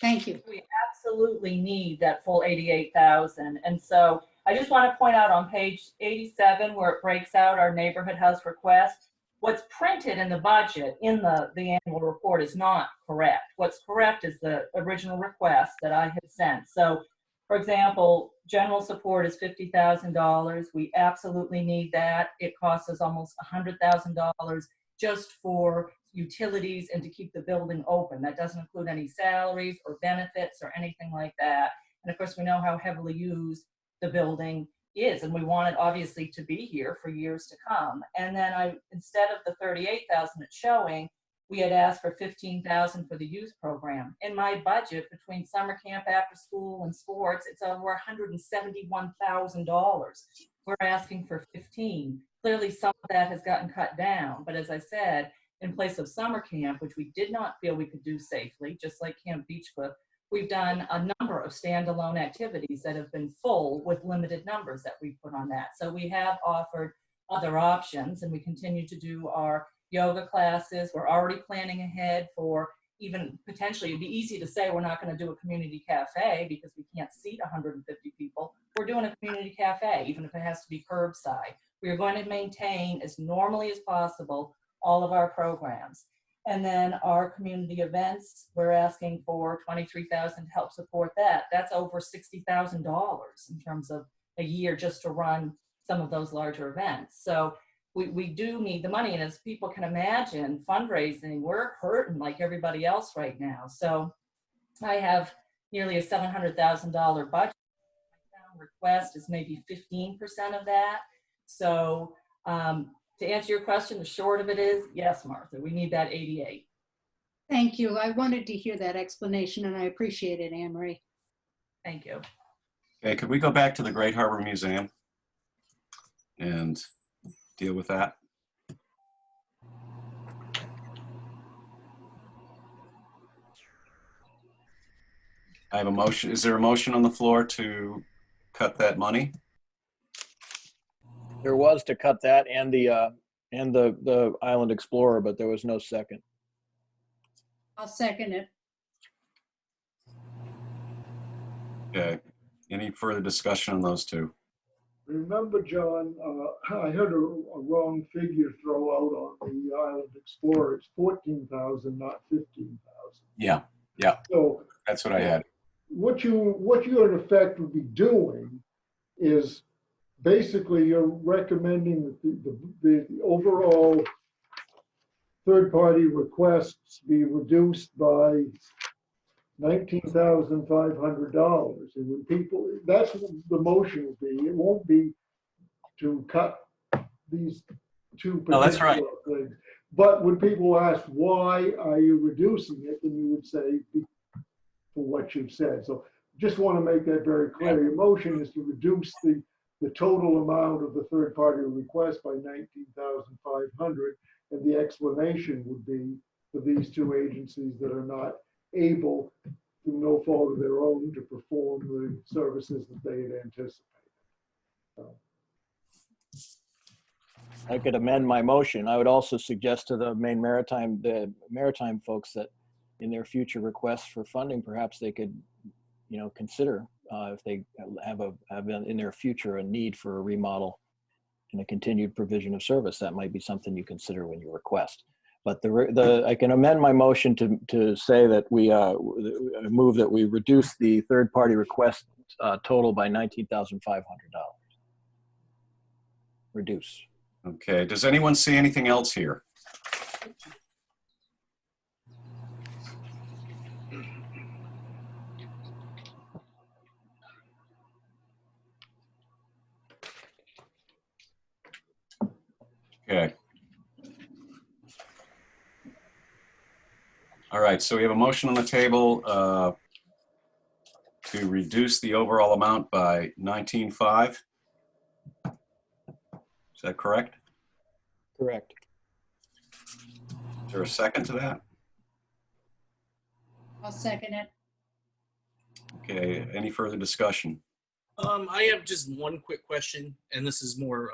Thank you. We absolutely need that full 88,000. And so I just want to point out on page 87 where it breaks out our neighborhood house request, what's printed in the budget in the annual report is not correct. What's correct is the original request that I had sent. So, for example, general support is $50,000. We absolutely need that. It costs us almost $100,000 just for utilities and to keep the building open. That doesn't include any salaries or benefits or anything like that. And of course, we know how heavily used the building is, and we want it obviously to be here for years to come. And then instead of the 38,000 it's showing, we had asked for 15,000 for the youth program. In my budget, between summer camp, after school, and sports, it's over $171,000. We're asking for 15. Clearly, some of that has gotten cut down. But as I said, in place of summer camp, which we did not feel we could do safely, just like Camp Beach Cliff, we've done a number of standalone activities that have been full with limited numbers that we put on that. So we have offered other options, and we continue to do our yoga classes. We're already planning ahead for even potentially, it'd be easy to say we're not going to do a community cafe because we can't seat 150 people. We're doing a community cafe, even if it has to be curbside. We are going to maintain as normally as possible all of our programs. And then our community events, we're asking for 23,000 to help support that. That's over $60,000 in terms of a year just to run some of those larger events. So we do need the money. And as people can imagine, fundraising, we're hurting like everybody else right now. So I have nearly a $700,000 budget. My town request is maybe 15% of that. So to answer your question, the short of it is, yes, Martha, we need that 88. Thank you. I wanted to hear that explanation, and I appreciate it, Anne Marie. Thank you. Okay, could we go back to the Great Harbor Museum and deal with that? I have a motion. Is there a motion on the floor to cut that money? There was to cut that and the Island Explorer, but there was no second. I'll second it. Okay. Any further discussion on those two? remember, John, I heard a wrong figure throw out on the Island Explorer. It's 14,000, not 15,000. Yeah, So that's what I had. what you in effect would be doing is basically you're recommending that the overall third-party requests be reduced by $19,500. And when people, that's what the motion will be. It won't be to cut these two No, that's right. particular things. But when people ask, why are you reducing it? Then you would say, for what you've said. So just want to make that very clear. Your motion is to reduce the total amount of the third-party request by $19,500. And the explanation would be for these two agencies that are not able, through no fault of their own, to perform the services that they had anticipated. So. I could amend my motion. I would also suggest to the maritime folks that in their future requests for funding, perhaps they could, consider if they have in their future a need for a remodel and a continued provision of service. That might be something you consider when you request. But I can amend my motion to say that we move that we reduce the third-party request total by $19,500. Reduce. Okay, does anyone see anything else here? Okay. All right, so we have a motion on the table to reduce the overall amount by 19.5. Is that correct? Correct. Is there a second to that? I'll second it. Okay, any further discussion? I have just one quick question, and this is more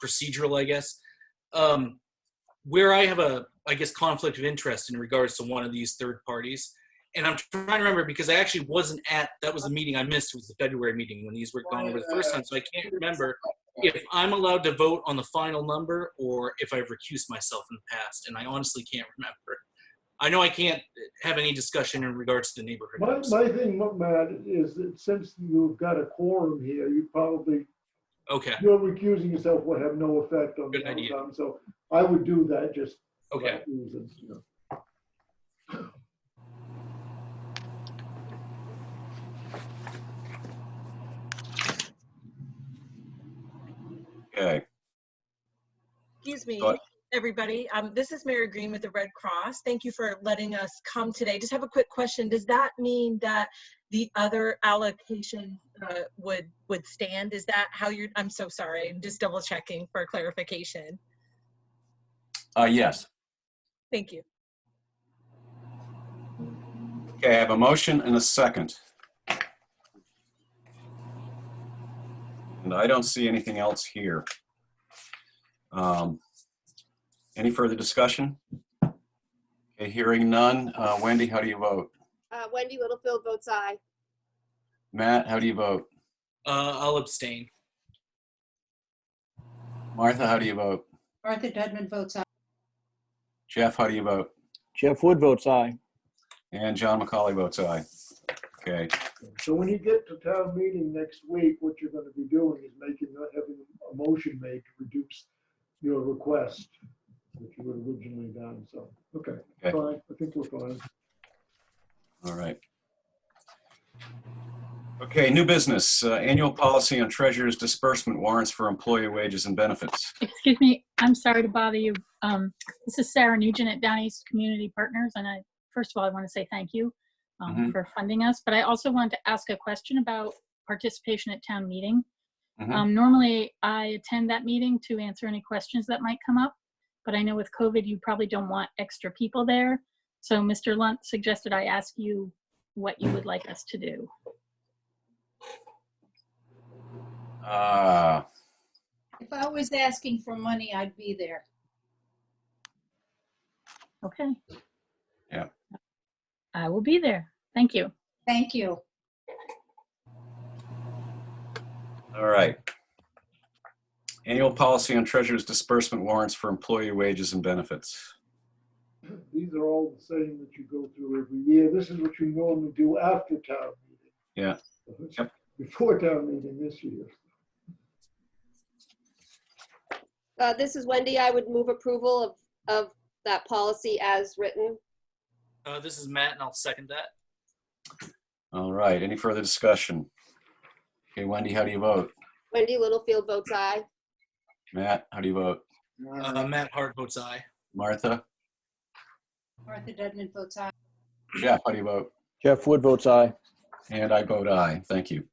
procedural, I guess. Where I have I guess, conflict of interest in regards to one of these third parties, and I'm trying to remember because I actually wasn't that was a meeting I missed, was the February meeting when these were going over the first time, so I can't remember if I'm allowed to vote on the final number or if I've recused myself in the past, and I honestly can't remember. I know I can't have any discussion in regards to the neighborhood. My thing, Matt, is that since you've got a quorum here, you probably, you're recusing yourself will have no effect on the outcome. So I would do that just for that reason. Okay. Excuse me, everybody. This is Mary Green with the Red Cross. Thank you for letting us come today. Just have a quick question. Does that mean that the other allocation would stand? Is that how you're, I'm so sorry. I'm just double checking for clarification. Yes. Thank you. Okay, I have a motion and a second. And I don't see anything else here. Any further discussion? Okay, hearing none. Wendy, how do you vote? Wendy Littlefield votes aye. Matt, how do you vote? I'll abstain. Martha, how do you vote? Martha Dudman votes aye. Jeff, how do you vote? Jeff Wood votes aye. And John McCauley votes aye. Okay. So when you get to town meeting next week, what you're going to be doing is having a motion made to reduce your request that you had originally done. So, okay. Fine. I think we're fine. All right. Okay, new business. Annual policy on treasurer's disbursement warrants for employee wages and benefits. Excuse me, I'm sorry to bother you. This is Sarah Nugent at Down East Community Partners, and first of all, I want to say thank you for funding us, but I also wanted to ask a question about participation at town meeting. Normally, I attend that meeting to answer any questions that might come up, but I know with COVID, you probably don't want extra people there. So Mr. Lunt suggested I ask you what you would like us to do. If I was asking for money, I'd be there. Okay. Yeah. I will be there. Thank you. Thank you. All right. Annual policy on treasurer's disbursement warrants for employee wages and benefits. These are all the same that you go through every year. This is what you normally do after town meeting. Yeah. Yep. Before town meeting this year. This is Wendy. I would move approval of that policy as written. This is Matt, and I'll second that. All right. Any further discussion? Okay, Wendy, how do you vote? Wendy Littlefield votes aye. Matt, how do you vote? Matt Hart votes aye. Martha? Martha Dedman votes aye. Jeff, how do you vote? Jeff Wood votes aye. And I vote aye. Thank you.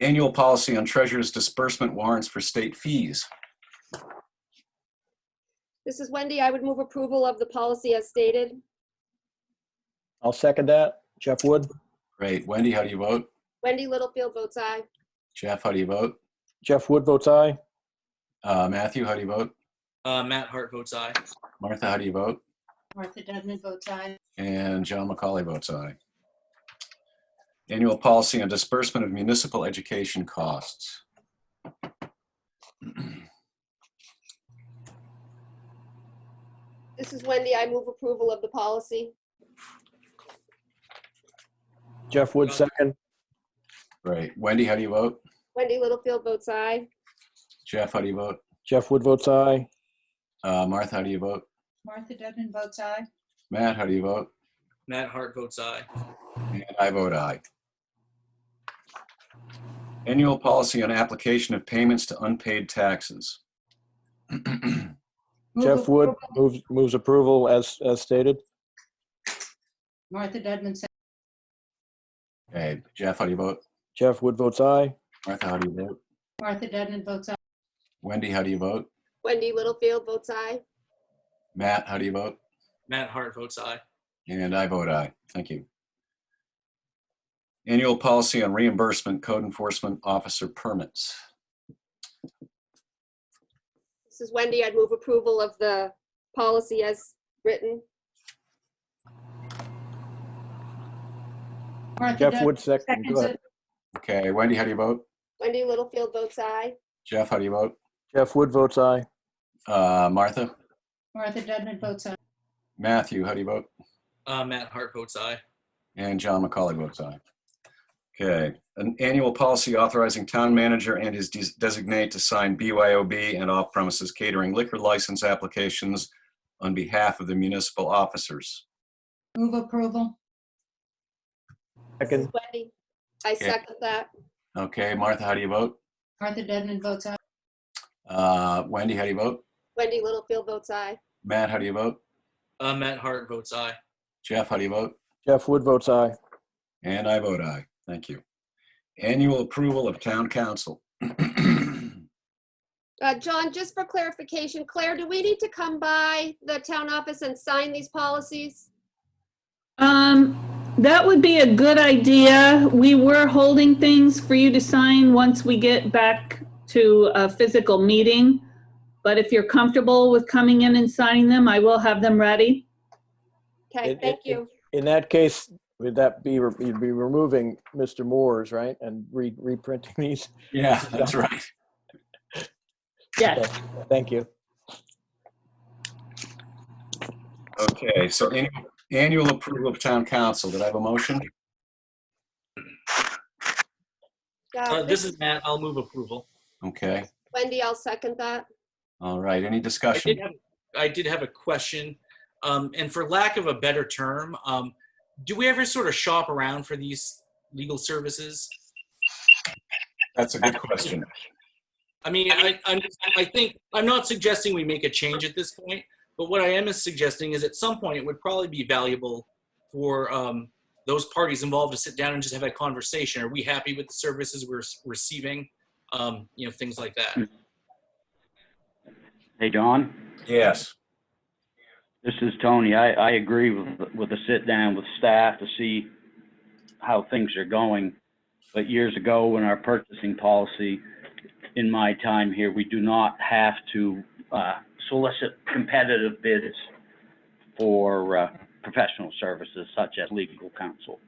Annual policy on treasurer's disbursement warrants for state fees. This is Wendy. I would move approval of the policy as stated. I'll second that. Jeff Wood. Great. Wendy, how do you vote? Wendy Littlefield votes aye. Jeff, how do you vote? Jeff Wood votes aye. Matthew, how do you vote? Matt Hart votes aye. Martha, how do you vote? Martha Dedman votes aye. And John McCauley votes aye. Annual policy on disbursement of municipal education costs. This is Wendy. I move approval of the policy. Jeff Wood second. Great. Wendy, how do you vote? Wendy Littlefield votes aye. Jeff, how do you vote? Jeff Wood votes aye. Martha, how do you vote? Martha Dedman votes aye. Matt, how do you vote? Matt Hart votes aye. And I vote aye. Annual policy on application of payments to unpaid taxes. Jeff Wood moves approval as stated. Martha Dedman says. Okay. Jeff, how do you vote? Jeff Wood votes aye. Martha, how do you vote? Martha Dedman votes aye. Wendy, how do you vote? Wendy Littlefield votes aye. Matt, how do you vote? Matt Hart votes aye. And I vote aye. Thank you. Annual policy on reimbursement code enforcement officer permits. This is Wendy. I'd move approval of the policy as written. Martha Jeff Dedman Wood second. seconds Go ahead. it. Okay. Wendy, how do you vote? Wendy Littlefield votes aye. Jeff, how do you vote? Jeff Wood votes aye. Martha? Martha Dedman votes aye. Matthew, how do you vote? Matt Hart votes aye. And John McCauley votes aye. Okay. An annual policy authorizing town manager and his designate to sign BYOB and off-premises catering liquor license applications on behalf of the municipal officers. Move approval. This is Wendy. I second that. Okay. Martha, how do you vote? Martha Dedman votes aye. Wendy, how do you vote? Wendy Littlefield votes aye. Matt, how do you vote? Matt Hart votes aye. Jeff, how do you vote? Jeff Wood votes aye. And I vote aye. Thank you. Annual approval of town council. John, just for clarification, Claire, do we need to come by the town office and sign these policies? That would be a good idea. We were holding things for you to sign once we get back to a physical meeting. But if you're comfortable with coming in and signing them, I will have them ready. Okay, thank you. In that case, would that be, you'd be removing Mr. Moore's, right? And reprinting these? Yeah, that's right. Yes. Okay, thank you. Okay, so annual approval of town council. Did I have a motion? This is Matt. I'll move approval. Okay. Wendy, I'll second that. All right, any discussion? I did have a question. And for lack of a better term, do we ever sort of shop around for these legal services? That's a good question. I mean, I think, I'm not suggesting we make a change at this point, but what I am suggesting is at some point it would probably be valuable for those parties involved to sit down and just have a conversation. Are we happy with the services we're receiving? You know, things like that. Hey, John? Yes. This is Tony. I agree with the sit down with staff to see how things are going. But years ago, when our purchasing policy, in my time here, we do not have to solicit competitive bids for professional services such as legal counsel.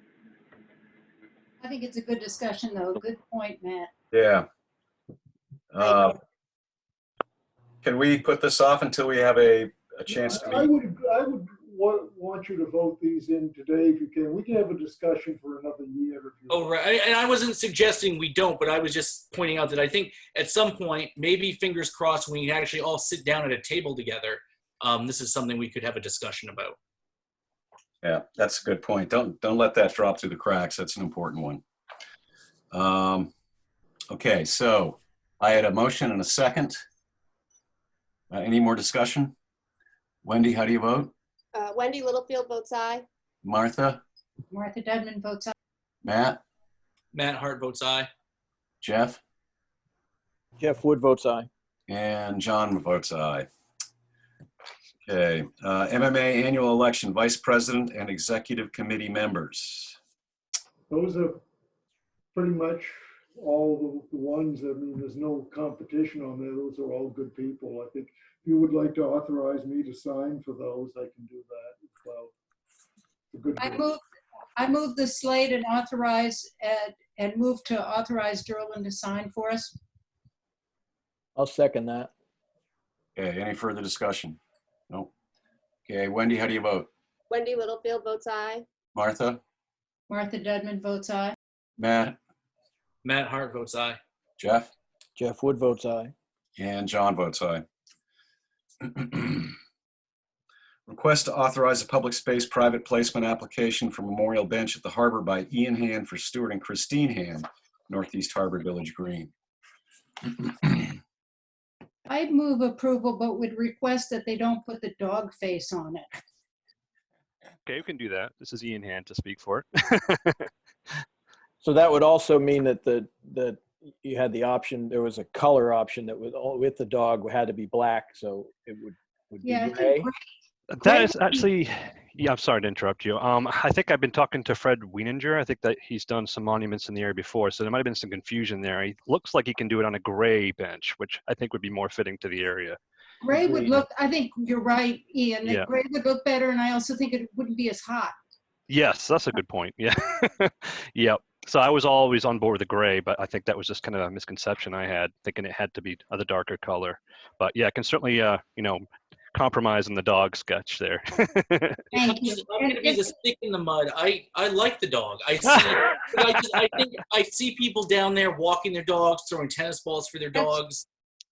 I think it's a good discussion, though. Good point, Matt. Yeah. Can we put this off until we have a chance to I meet? would want you to vote these in today if you can. We can have a discussion for another year if you. Oh, right. And I wasn't suggesting we don't, but I was just pointing out that I think at some point, maybe fingers crossed, when we actually all sit down at a table together, this is something we could have a discussion about. Yeah, that's a good point. Don't let that drop through the cracks. That's an important one. Okay, so I had a motion and a second. Any more discussion? Wendy, how do you vote? Wendy Littlefield votes aye. Martha? Martha Dedman votes aye. Matt? Matt Hart votes aye. Jeff? Jeff Wood votes aye. And John votes aye. Okay, MMA annual election, vice president and executive committee members. Those are pretty much all the ones. I mean, there's no competition on there. Those are all good people. I think if you would like to authorize me to sign for those, I can do that as well. It's a good group. I move the slate and move to authorize Derlin to sign for us. I'll second that. Okay, any further discussion? No. Okay, Wendy, how do you vote? Wendy Littlefield votes aye. Martha? Martha Dedman votes aye. Matt? Matt Hart votes aye. Jeff? Jeff Wood votes aye. And John votes aye. Request to authorize a public space private placement application for memorial bench at the Harbor by Ian Hand for Stuart and Christine Hand, Northeast Harbor Village Green. I move approval, but would request that they don't put the dog face on it. Okay, we can do that. This is Ian Hand to speak for it. So that would also mean that you had the option, there was a color option that was all with the dog had to be black, so it would be gray. That is actually, yeah, I'm sorry to interrupt you. I think I've been talking to Fred Wieninger. I think that he's done some monuments in the area before, so there might have been some confusion there. He looks like he can do it on a gray bench, which I think would be more fitting to the area. Gray would look, I think you're right, Ian, that Yeah. gray would look better, and I also think it wouldn't be as hot. Yes, that's a good point. Yeah. Yep. So I was always on board with the gray, but I think that was just kind of a misconception I had, thinking it had to be of the darker color. But yeah, I can certainly, compromise in the dog sketch there. Thank you. I'm gonna be the stick in the mud. I like the dog. I think I see people down there walking their dogs, throwing tennis balls for their dogs.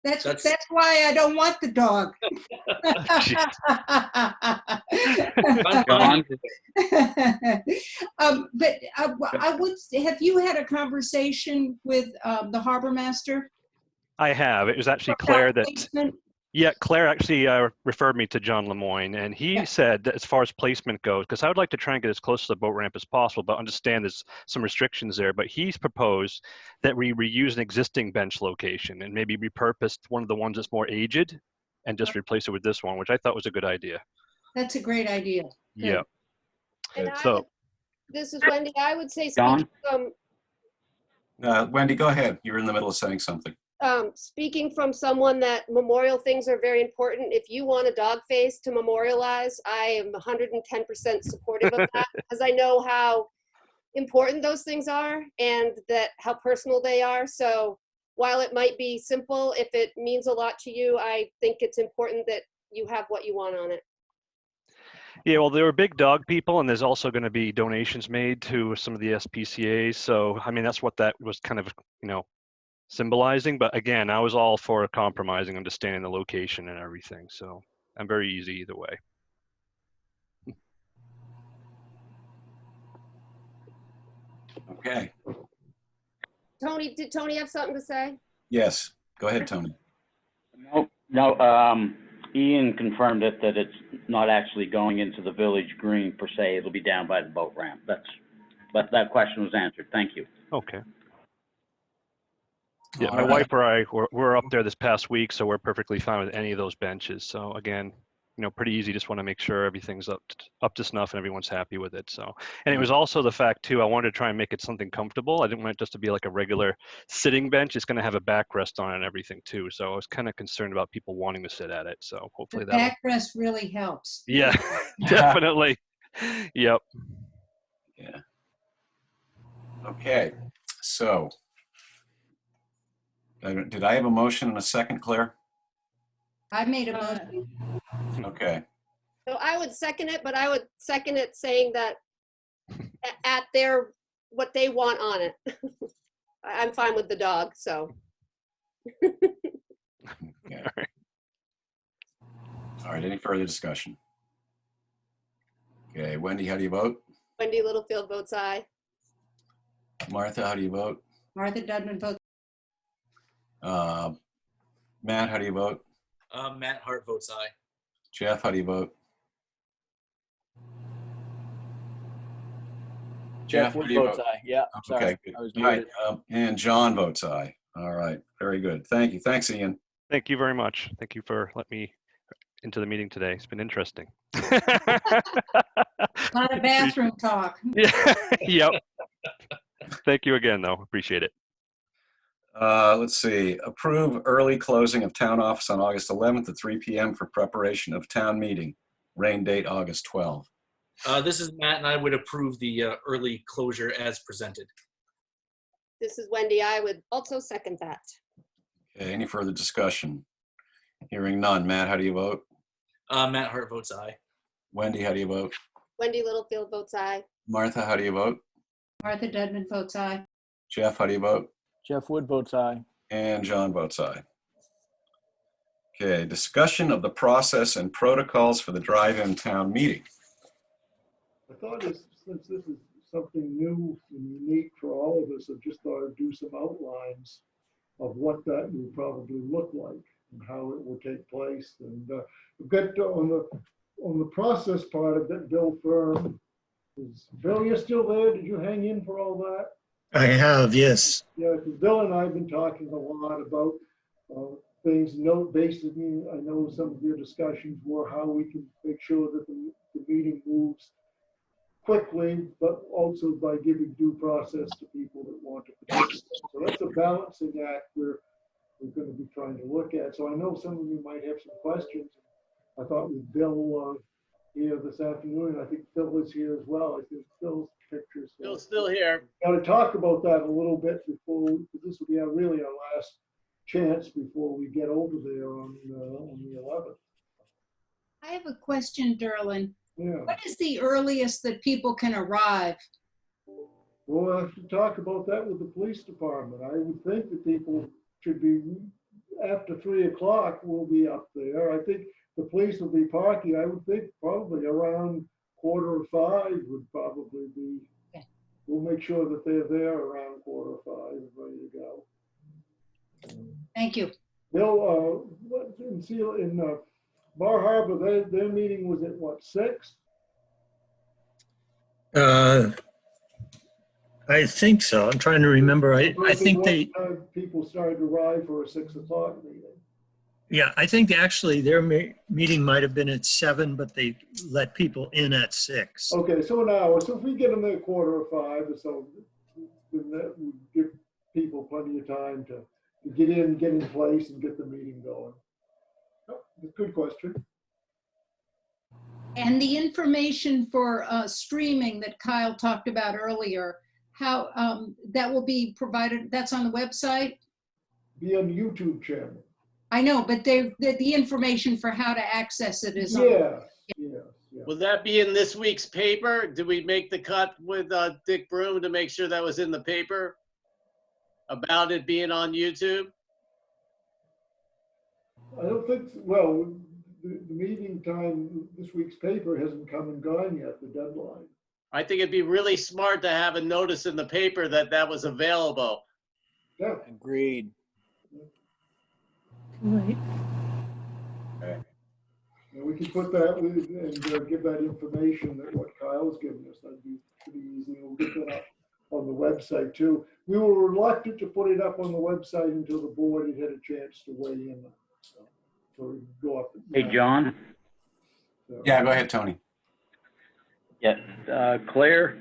That's why I don't want the dog. But I would. Have you had a conversation with the harbor master? I have. It was actually Claire that. Yeah, Claire actually referred me to John Lemoyne, and he said that as far as placement goes, because I would like to try and get as close to the boat ramp as possible, but understand there's some restrictions there. But he's proposed that we reuse an existing bench location and maybe repurpose one of the ones that's more aged and just replace it with this one, which I thought was a good idea. That's a great idea. Yeah. And So, this is Wendy. I would say John? speaking from Wendy, go ahead. You were in the middle of saying something. speaking from someone that memorial things are very important. If you want a dog face to memorialize, I am 110% supportive of that because I know how important those things are and that how personal they are. So while it might be simple, if it means a lot to you, I think it's important that you have what you want on it. yeah, well, there were big dog people, and there's also going to be donations made to some of the SPCA's. So, I mean, that's what that was kind of, symbolizing. But again, I was all for compromising, understanding the location and everything. So I'm very easy either way. Okay. Tony, did Tony have something to say? Yes. Go ahead, Tony. No, Ian confirmed it, that it's not actually going into the village green per se. It'll be down by the boat ramp. But that question was answered. Thank you. Okay. Yeah, my wife or I, we're up there this past week, so we're perfectly fine with any of those benches. So again, pretty easy. Just want to make sure everything's up to snuff and everyone's happy with it. So, and it was also the fact too, I wanted to try and make it something comfortable. I didn't want it just to be like a regular sitting bench. It's going to have a backrest on it and everything too. So I was kind of concerned about people wanting to sit at it. So hopefully The that. backrest really helps. Yeah, definitely. Yep. Yeah. Okay. So Did I have a motion and a second, Claire? I made a motion. Okay. So I would second it, but I would second it saying that at their, what they want on it. I'm fine with the dog, so. Okay. All right, any further discussion? Okay, Wendy, how do you vote? Wendy Littlefield votes aye. Martha, how do you vote? Martha Dudman votes. Matt, how do you vote? Matt Hart votes aye. Jeff, how do you vote? Jeff how Wood do you votes vote? aye. Yeah, sorry. Okay, good. I was All right, muted. and John votes aye. All right, very good. Thank you. Thanks, Ian. Thank you very much. Thank you for letting me into the meeting today. It's been interesting. A lot of bathroom talk. Yeah. Yep. Thank you again, though. Appreciate it. Let's see. Approve early closing of town office on August 11th at 3 p.m. for preparation of town meeting. Rain date August 12th. This is Matt, and I would approve the early closure as presented. This is Wendy. I would also second that. Okay, any further discussion? Hearing none. Matt, how do you vote? Matt Hart votes aye. Wendy, how do you vote? Wendy Littlefield votes aye. Martha, how do you vote? Martha Dudman votes aye. Jeff, how do you vote? Jeff Wood votes aye. And John votes aye. Okay, discussion of the process and protocols for the drive-in town meeting. I thought since this is something new and unique for all of us, I just thought I'd do some outlines of what that will probably look like and how it will take place. And we've got on the process part of it, Bill Firm. Bill, you're still there? Did you hang in for all that? I have, yes. Yeah, because Bill and I have been talking a lot about things. Basically, I know some of your discussions were how we can make sure that the meeting moves quickly, but also by giving due process to people that want to participate. So that's a balancing act we're going to be trying to look at. So I know some of you might have some questions. I thought with Bill here this afternoon, I think Phil is here as well. I think Phil's pictures. Phil's still here. Got to talk about that a little bit before, because this will be really our last chance before we get over there on the 11th. I have a question, Derlin. Yeah. What is the earliest that people can arrive? We'll have to talk about that with the police department. I would think that people should be, after 3 o'clock, we'll be up there. I think the police will be parking. I would think probably around 4:45 would probably be. Okay. We'll make sure that they're there around 4:45, ready to go. Thank you. Bill, in Bar Harbor, their meeting was at what, 6? I think so. I'm trying to remember. I think People started to arrive for a 6 o'clock meeting. yeah, I think actually their meeting might have been at 7, but they let people in at 6. Okay, so an hour. So if we get them there 4:45 or so, then that would give people plenty of time to get in place and get the meeting going. Oh, good question. And the information for streaming that Kyle talked about earlier, how that will be provided, that's on the website? Be on the YouTube channel. I know, but the information for how to access it is on. Yes. Will that be in this week's paper? Did we make the cut with Dick Broom to make sure that was in the paper about it being on YouTube? I don't think, well, the meeting time, this week's paper hasn't come and gone yet, the deadline. I think it'd be really smart to have a notice in the paper that was available. Yeah. Agreed. Right. Okay. And we can put that and give that information that what Kyle's given us. That'd be pretty easy. We'll get that up on the website too. We were reluctant to put it up on the website until the board had had a chance to weigh in. So we can go up. Hey, John? So. Yeah, go ahead, Tony. Yeah, Claire,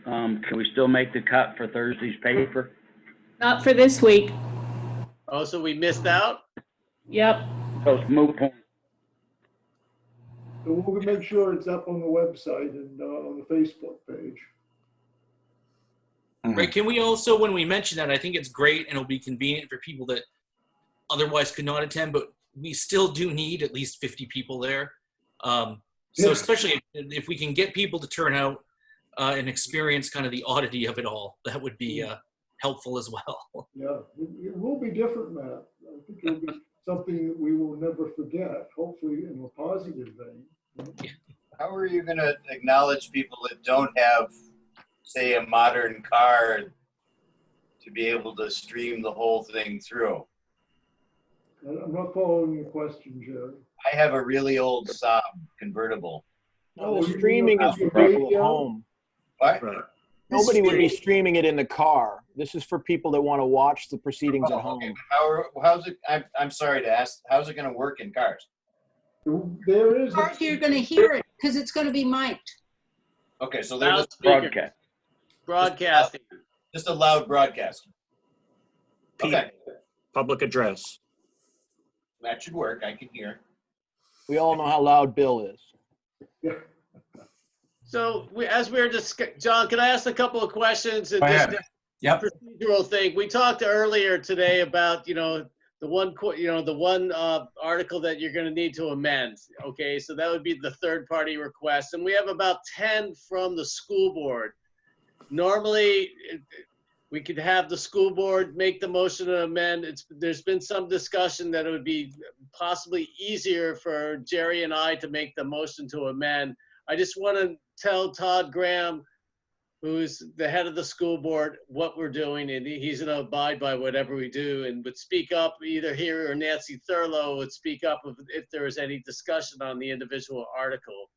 can we still make the cut for Thursday's paper? Not for this week. Oh, so we missed out? Yep. So it's moot point. So we'll make sure it's up on the website and on the Facebook page. Right? Can we also, when we mention that, I think it's great and it'll be convenient for people that otherwise could not attend, but we still do need at least 50 people there. So especially if we can get people to turn out and experience kind of the oddity of it all, that would be helpful as well. Yeah, it will be different, Matt. I think it'll be something that we will never forget, hopefully in a positive vein. How are you going to acknowledge people that don't have, say, a modern car to be able to stream the whole thing through? I'm not following your question, Jerry. I have a really old Saab convertible. No, the streaming is for people at home. What? Nobody would be streaming it in the car. This is for people that want to watch the proceedings at home. Okay, how's it? I'm sorry to ask. How's it going to work in cars? There is. Cars, you're going to hear it because it's going to be mic'd. Okay, so there's a Loudspeaker. Broadcasting. Just a loud broadcast. Okay, Public address. that should work. I can hear. We all know how loud Bill is. So as we were John, can I ask a couple of questions? And Yep. Procedural thing. We talked earlier today about, the one article that you're going to need to amend. Okay, so that would be the third party request. And we have about 10 from the school board. Normally, we could have the school board make the motion to amend. There's been some discussion that it would be possibly easier for Jerry and I to make the motion to amend. I just want to tell Todd Graham, who's the head of the school board, what we're doing, and he's going to abide by whatever we do and would speak up either here or Nancy Thurlow would speak up if there was any discussion on the individual article.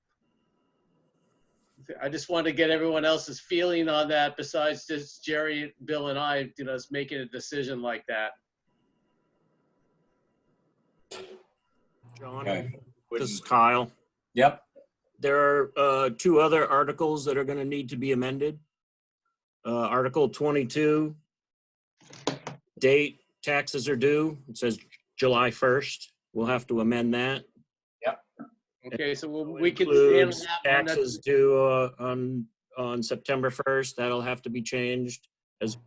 I just want to get everyone else's feeling on that besides just Jerry, Bill, and I, making a decision like that. John, Okay. this is Kyle. Yep. There are two other articles that are going to need to be amended. Article 22, date taxes are due. It says July 1st. We'll have to amend that. Yep. Okay, so we can handle Includes that one. taxes due on September 1st. That'll have to be changed as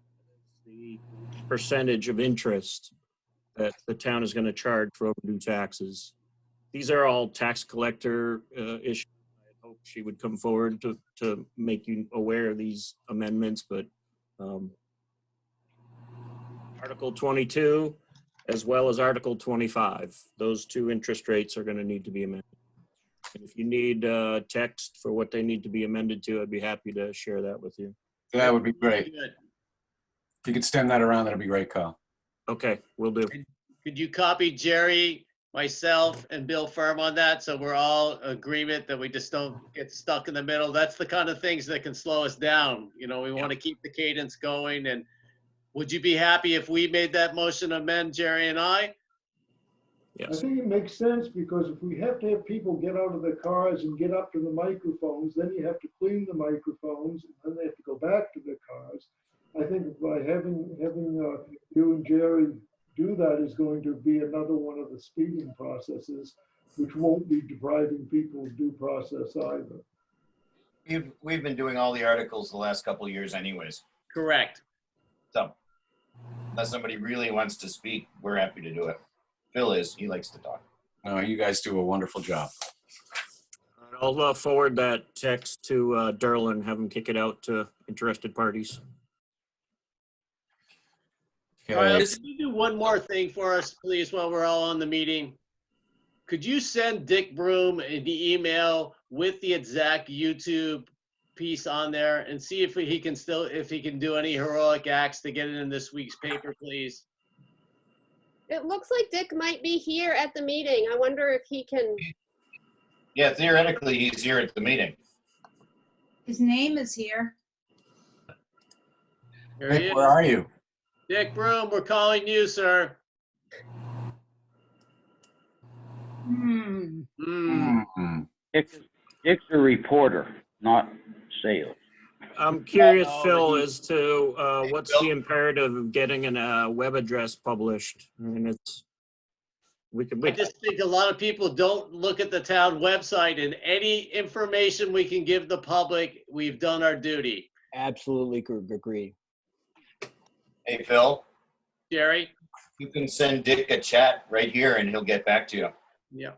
the percentage of interest that the town is going to charge for overdue taxes. These are all tax collector issues. I hope she would come forward to make you aware of these amendments, but Article 22 as well as Article 25, those two interest rates are going to need to be amended. And if you need text for what they need to be amended to, I'd be happy to share that with you. That would be great. If you could send that around, that'd be great, Kyle. Okay, will do. Could you copy Jerry, myself, and Bill Firm on that so we're all agreement that we just don't get stuck in the middle? That's the kind of things that can slow us down. We want to keep the cadence going. And would you be happy if we made that motion to amend, Jerry and I? I think it makes sense because if we have to have people get out of their cars and get up to the microphones, then you have to clean the microphones and then they have to go back to their cars. I think by having you and Jerry do that is going to be another one of the speeding processes, which won't be depriving people of due process either. We've been doing all the articles the last couple of years anyways. Correct. So unless somebody really wants to speak, we're happy to do it. Phil he likes to talk. No, you guys do a wonderful job. I'll forward that text to Derlin, have him kick it out to interested parties. Kyle, can you do one more thing for us, please, while we're all on the meeting? Could you send Dick Broom the email with the exact YouTube piece on there and see if he can do any heroic acts to get it in this week's paper, please? It looks like Dick might be here at the meeting. I wonder if he can. Yeah, theoretically, he's here at the meeting. His name is here. Dick, where are you? Dick Broom, we're calling you, sir. Dick's a reporter, not sales. I'm curious, Phil, as to what's the imperative of getting a web address published? I mean, I just think a lot of people don't look at the town website, and any information we can give the public, we've done our duty. Absolutely agree. Hey, Phil. Jerry? You can send Dick a chat right here and he'll get back to you. Yeah,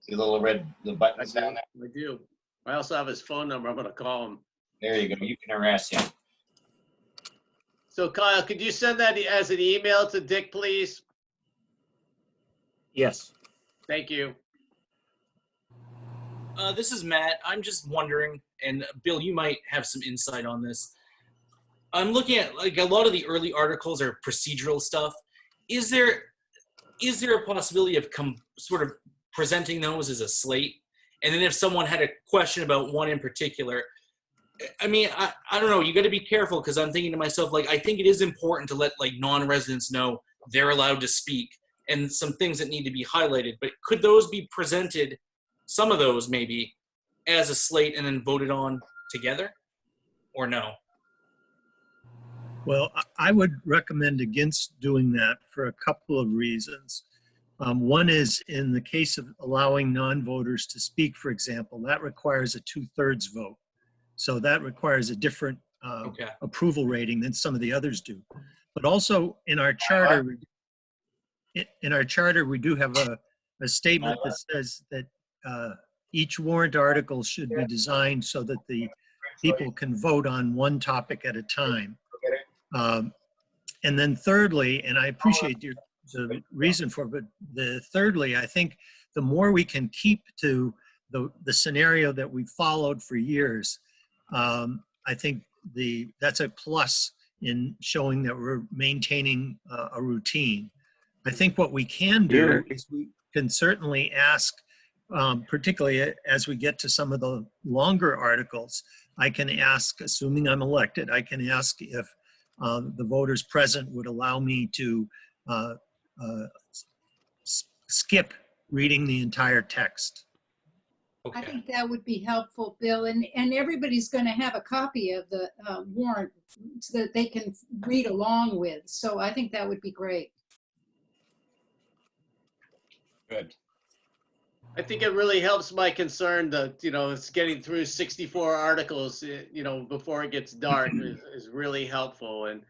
See the little the buttons down there? I do. I also have his phone number. I'm gonna call him. There you go. You can harass him. So Kyle, could you send that as an email to Dick, please? Yes. Thank you. This is Matt. I'm just wondering, and Bill, you might have some insight on this. I'm looking at like a lot of the early articles are procedural stuff. Is there a possibility of sort of presenting those as a slate? And then if someone had a question about one in particular, I mean, I don't know, you got to be careful, because I'm thinking to myself, like, I think it is important to let like non-residents know they're allowed to speak and some things that need to be highlighted. But could those be presented, some of those maybe, as a slate and then voted on together, or no? Well, I would recommend against doing that for a couple of reasons. One is in the case of allowing non-voters to speak, for example, that requires a 2/3 vote. So that requires a different approval rating than some of the others do. But also in our charter, we do have a statement that says that each warrant article should be designed so that the people can vote on one topic at a time. And then thirdly, and I appreciate the reason for it, but thirdly, I think the more we can keep to the scenario that we followed for years, I think that's a plus in showing that we're maintaining a routine. I think what we can do is we can certainly ask, particularly as we get to some of the longer articles, I can ask, assuming I'm elected, I can ask if the voters present would allow me to skip reading the entire text. I think that would be helpful, Bill, and everybody's going to have a copy of the warrant so that they can read along with. So I think that would be great. Good. I think it really helps my concern that, it's getting through 64 articles, before it gets dark is really helpful. And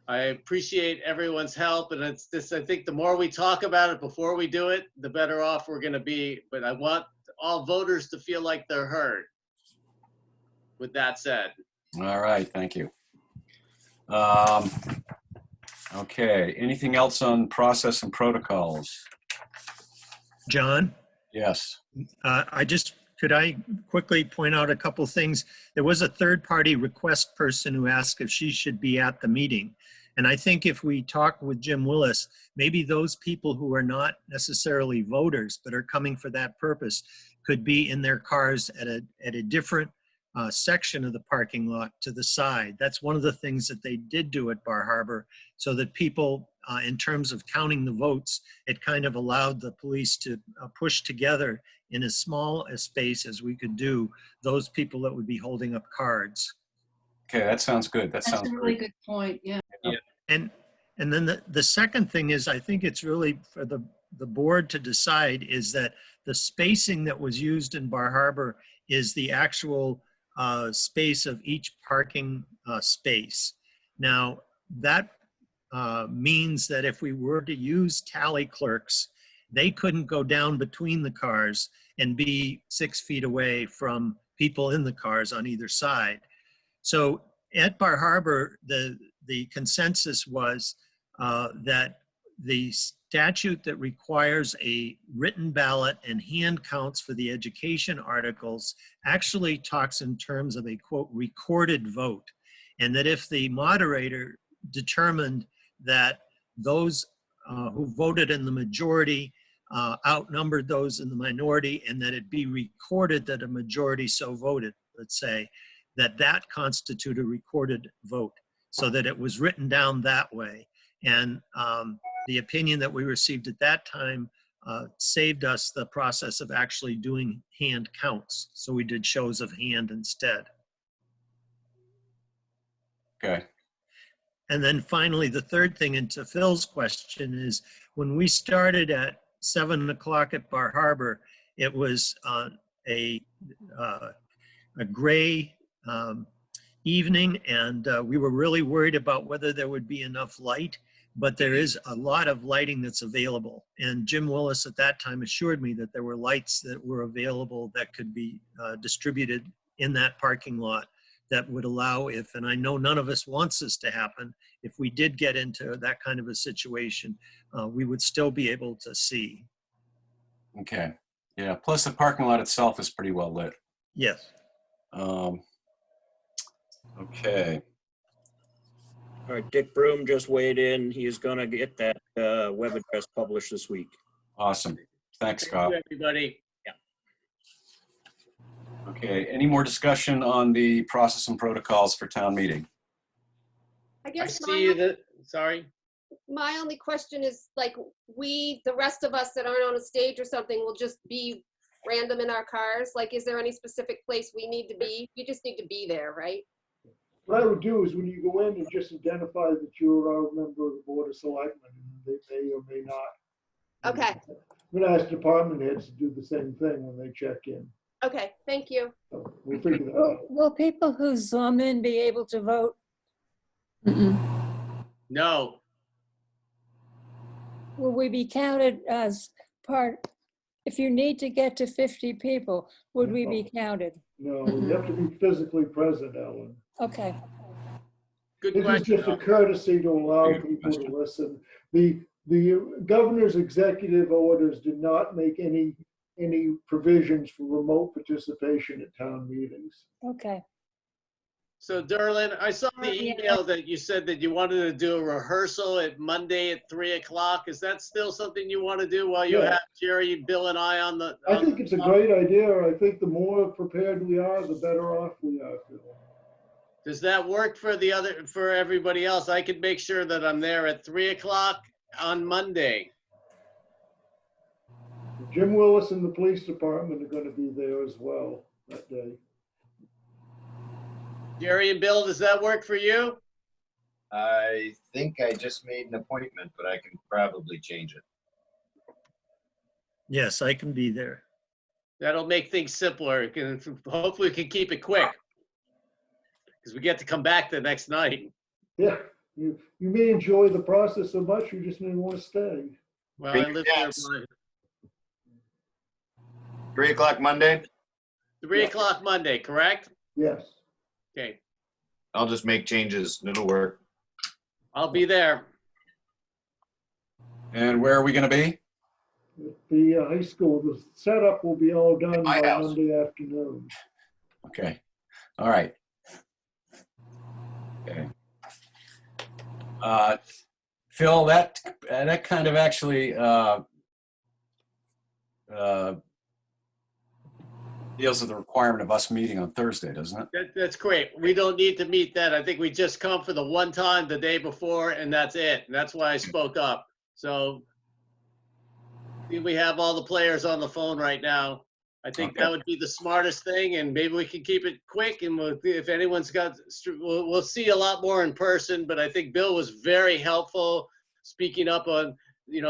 I appreciate everyone's help. And it's this, I think the more we talk about it before we do it, the better off we're going to be. But I want all voters to feel like they're heard. With that said. All right, thank you. Okay, anything else on process and protocols? John? Yes. Could I quickly point out a couple things? There was a third-party request person who asked if she should be at the meeting. And I think if we talk with Jim Willis, maybe those people who are not necessarily voters but are coming for that purpose could be in their cars at a different section of the parking lot to the side. That's one of the things that they did do at Bar Harbor, so that people, in terms of counting the votes, it kind of allowed the police to push together in as small a space as we could do those people that would be holding up cards. Okay, that sounds good. That's a really good point. Yeah. And then the second thing is, I think it's really for the board to decide, is that the spacing that was used in Bar Harbor is the actual space of each parking space. Now, that means that if we were to use tally clerks, they couldn't go down between the cars and be 6 feet away from people in the cars on either side. So at Bar Harbor, the consensus was that the statute that requires a written ballot and hand counts for the education articles actually talks in terms of a, quote, recorded vote. And that if the moderator determined that those who voted in the majority outnumbered those in the minority, and that it be recorded that a majority so voted, let's say, that constitute a recorded vote, so that it was written down that way. And the opinion that we received at that time saved us the process of actually doing hand counts. So we did shows of hand instead. Okay. And then finally, the third thing, and to Phil's question, is when we started at 7 o'clock at Bar Harbor, it was a gray evening, and we were really worried about whether there would be enough light. but there is a lot of lighting that's available. And Jim Willis at that time assured me that there were lights that were available that could be distributed in that parking lot that would allow, if, and I know none of us wants this to happen, if we did get into that kind of a situation, we would still be able to see. Okay. Yeah. Plus the parking lot itself is pretty well lit. Yes. Okay. All right, Dick Broom just weighed in. He is going to get that web address published this week. Awesome. Thanks, Thank Kyle. you, everybody. Okay. Any more discussion on the process and protocols for town meeting? I I guess see that, sorry. my only question is, like, the rest of us that aren't on a stage or something will just be random in our cars? Like, is there any specific place we need to be? We just need to be there, right? What I would do is when you go in and just identify that you're a member of the Board of Selectmen, and they may or may not. Okay, I'm gonna ask department heads to do the same thing when they check in. okay, thank you. So we'll figure that out. Will people who Zoom in be able to vote? No, Will we be counted as part, if you need to get to 50 people, would we be counted? No, you have to be physically present, Ellen. Okay. good This is question. just a courtesy to allow people to listen. The governor's executive orders did not make any provisions for remote participation at town meetings. Okay. So Derlin, I saw the email that you said that you wanted to do a rehearsal at Monday at 3 o'clock. Is that still something you want to do while you Yeah. have Jerry, Bill, and I on the? I think it's a great idea. I think the more prepared we are, the better off we are, Phil. Does that work for everybody else? I could make sure that I'm there at 3 o'clock on Monday. Jim Willis and the police department are gonna be there as well that day. Jerry and Bill, does that work for you? I think I just made an appointment, but I can probably change it. Yes, I can be there. That'll make things simpler. Hopefully we can keep it quick. Because we get to come back the next night. Yeah, you may enjoy the process so much, you just may want to stay. Well, I live there. 3 o'clock Monday? 3 o'clock Monday, correct? Yes. Okay, I'll just make changes. It'll work. I'll be there. And where are we going to be? The high school, the setup will be all done my by house. Monday afternoon. Okay. All right. Okay. Phil, that kind of actually deals with the requirement of us meeting on Thursday, doesn't it? That's great. We don't need to meet that. I think we just come for the one time the day before and that's it. And that's why I spoke up. So we have all the players on the phone right now. I think that would be the smartest thing, and maybe we can keep it quick. And if anyone's got, we'll see a lot more in person. But I think Bill was very helpful, speaking up on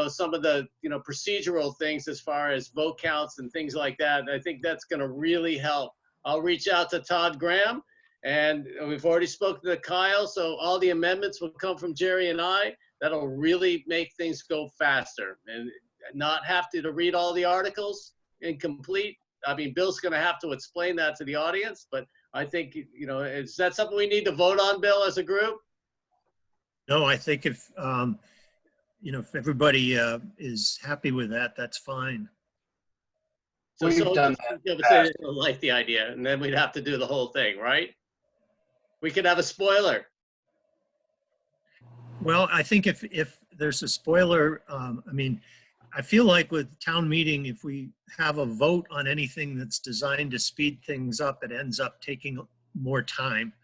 some of the procedural things as far as vote counts and things like that. And I think that's going to really help. I'll reach out to Todd Graham, and we've already spoken to Kyle. So all the amendments will come from Jerry and I. That'll really make things go faster and not have to read all the articles incomplete. I mean, Bill's going to have to explain that to the audience, but I think, is that something we need to vote on, Bill, as a group? No, I think if everybody is happy with that, that's fine. So We've done say they don't like the idea, and then we'd have to do the whole thing, right? We could have a spoiler. Well, I think if there's a spoiler, I feel like with town meeting, if we have a vote on anything that's designed to speed things up, it ends up taking more time.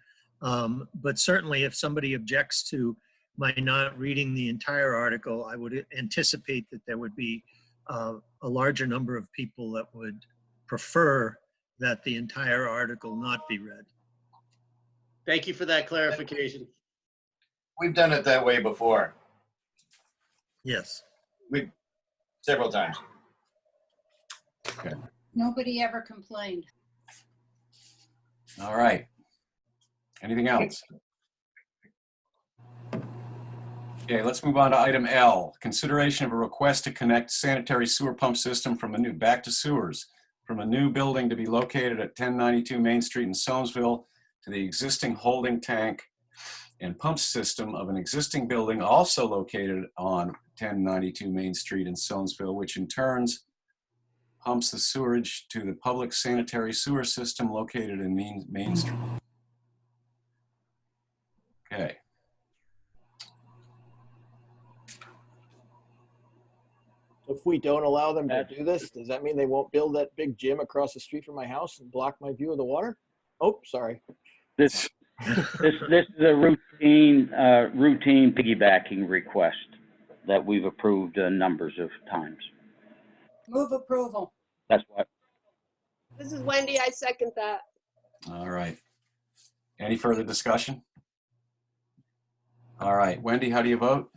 But certainly if somebody objects to my not reading the entire article, I would anticipate that there would be a larger number of people that would prefer that the entire article not be read. Thank you for that clarification. We've done it that way before. Yes. Several times. Okay. Nobody ever complained. All right. Anything else? Okay, let's move on to item L. Consideration of a request to connect sanitary sewer pump system from a new, back to sewers, from a new building to be located at 1092 Main Street in Soamesville to the existing holding tank and pump system of an existing building also located on 1092 Main Street in Soamesville, which in turns pumps the sewerage to the public sanitary sewer system located in Main Street. Okay. If we don't allow them to do this, does that mean they won't build that big gym across the street from my house and block my view of the water? Oh, sorry. This is a routine piggybacking request that we've approved numbers of times. Move approval. That's what. This is Wendy. I second that. All right. Any further discussion? All right. Wendy, how do you vote?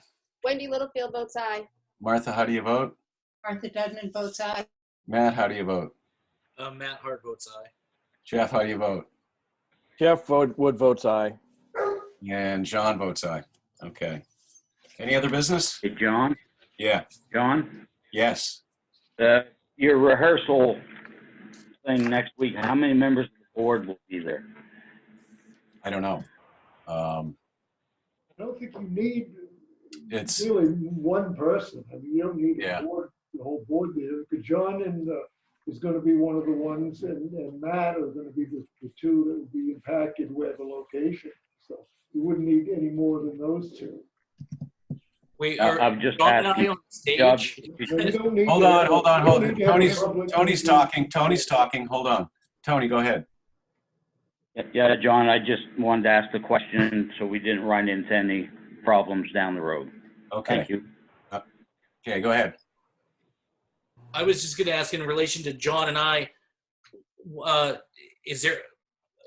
Wendy Littlefield votes aye. Martha, how do you vote? Martha Dudman votes aye. Matt, how do you vote? Matt Hart votes aye. Jeff, how do you vote? Jeff Wood votes aye. And John votes aye. Okay. Any other business? Hey, John? Yeah. John? Yes. Your rehearsal thing next week, how many members of the board will be there? I don't know. I don't think you need It's really one person. I mean, you don't need Yeah. the whole board there. Because John is going to be one of the ones, and Matt are going to be the two that will be impacted where the location. So you wouldn't need any more than those two. Wait, I'm just John and I asking. on stage? Hold on. Tony's talking. Hold on. Tony, go ahead. Yeah, John, I just wanted to ask the question so we didn't run into any problems down the road. Okay. Thank you. Okay, go ahead. I was just going to ask in relation to John and I,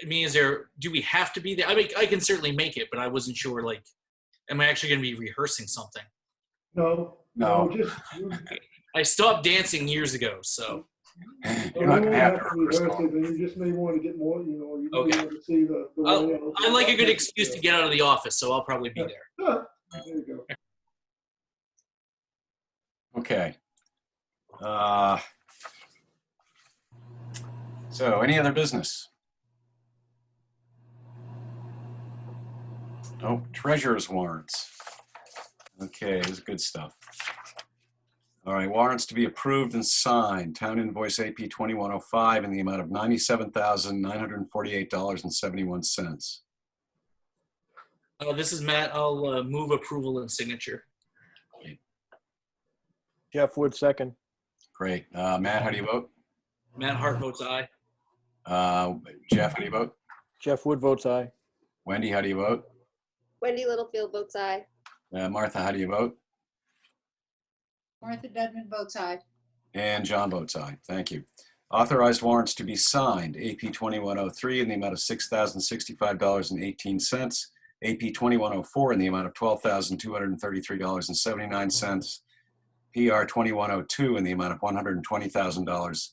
do we have to be there? I mean, I can certainly make it, but I wasn't sure, like, am I actually going to be rehearsing something? No. I stopped dancing years ago, so. You're not going to have to rehearse it, and you just may want to get more, you want to see the layout. I like a good excuse to get out of the office, so I'll probably be there. There you go. Okay. So any other business? Oh, treasurer's warrants. Okay, this is good stuff. All right, warrants to be approved and signed. Town invoice AP 2105 in the amount of $97,948.71. This is Matt. I'll move approval and signature. Jeff Wood second. Great. Matt, how do you vote? Matt Hart votes aye. Jeff, how do you vote? Jeff Wood votes aye. Wendy, how do you vote? Wendy Littlefield votes aye. Martha, how do you vote? Martha Dudman votes aye. And John votes aye. Thank you. Authorized warrants to be signed. AP 2103 in the amount of $6,065.18. AP 2104 in the amount of $12,233.79. PR 2102 in the amount of $120,000.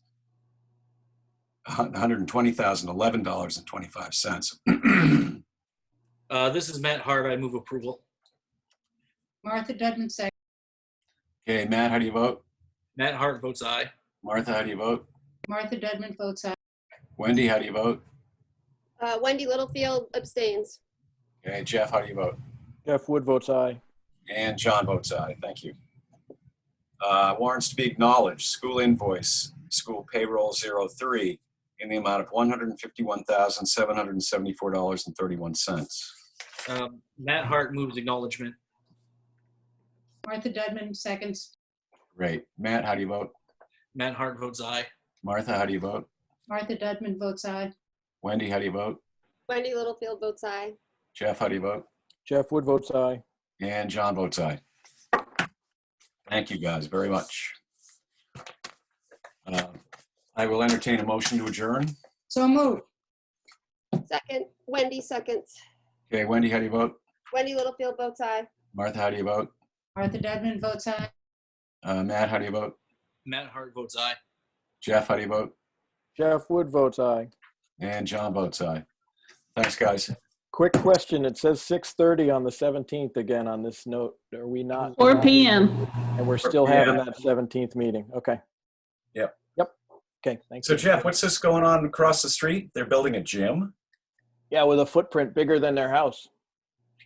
$120,011.25. This is Matt Hart. I move approval. Martha Dudman second. Okay, Matt, how do you vote? Matt Hart votes aye. Martha, how do you vote? Martha Dudman votes aye. Wendy, how do you vote? Wendy Littlefield abstains. Okay, Jeff, how do you vote? Jeff Wood votes aye. And John votes aye. Thank you. Warrants to be acknowledged. School invoice, school payroll 03 in the amount of $151,774.31. Matt Hart moves acknowledgement. Martha Dudman seconds. Great. Matt, how do you vote? Matt Hart votes aye. Martha, how do you vote? Martha Dudman votes aye. Wendy, how do you vote? Wendy Littlefield votes aye. Jeff, how do you vote? Jeff Wood votes aye. And John votes aye. Thank you guys very much. I will entertain a motion to adjourn. So moved. Second, Wendy seconds. Okay, Wendy, how do you vote? Wendy Littlefield votes aye. Martha, how do you vote? Martha Dudman votes aye. Matt, how do you vote? Matt Hart votes aye. Jeff, how do you vote? Jeff Wood votes aye. And John votes aye. Thanks, guys. Quick question. It says 6:30 on the 17th again on this note. Are we not? 4 p.m. And we're still having that 17th meeting. Okay. Yep. Yep. Okay. Thanks. So Jeff, what's this going on across the street? They're building a gym? Yeah, with a footprint bigger than their house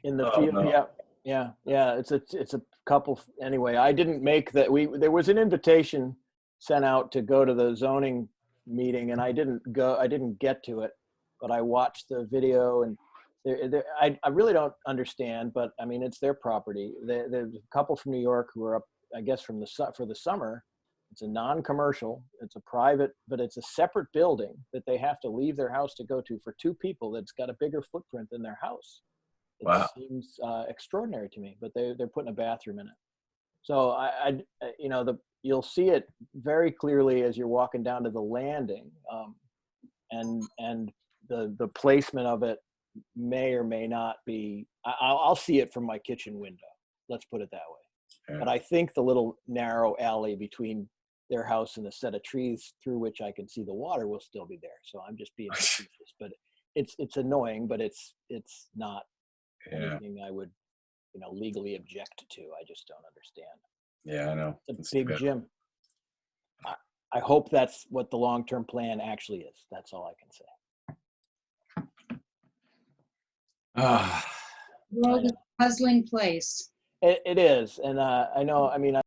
in the Oh, field. no. Yeah. It's a couple. Anyway, I didn't make that. There was an invitation sent out to go to the zoning meeting, and I didn't go. I didn't get to it, but I watched the video, and I really don't understand. But I mean, it's their property. There's a couple from New York who are up, I guess, for the summer. It's a non-commercial. It's a private, but it's a separate building that they have to leave their house to go to for two people. That's got a bigger footprint than their house. It seems extraordinary to me, but they're putting a bathroom in it. So you'll see it very clearly as you're walking down to the landing, and the placement of it may or may not be. I'll see it from my kitchen window. Let's put it that way. Yeah. But I think the little narrow alley between their house and a set of trees through which I can see the water will still be there. So I'm just being facetious, but it's annoying, but it's not anything I would legally object to. I just don't understand. Yeah, I know. It's a big gym. I hope that's what the long-term plan actually is. That's all I can say. World is a puzzling place. It is. And I know, I mean,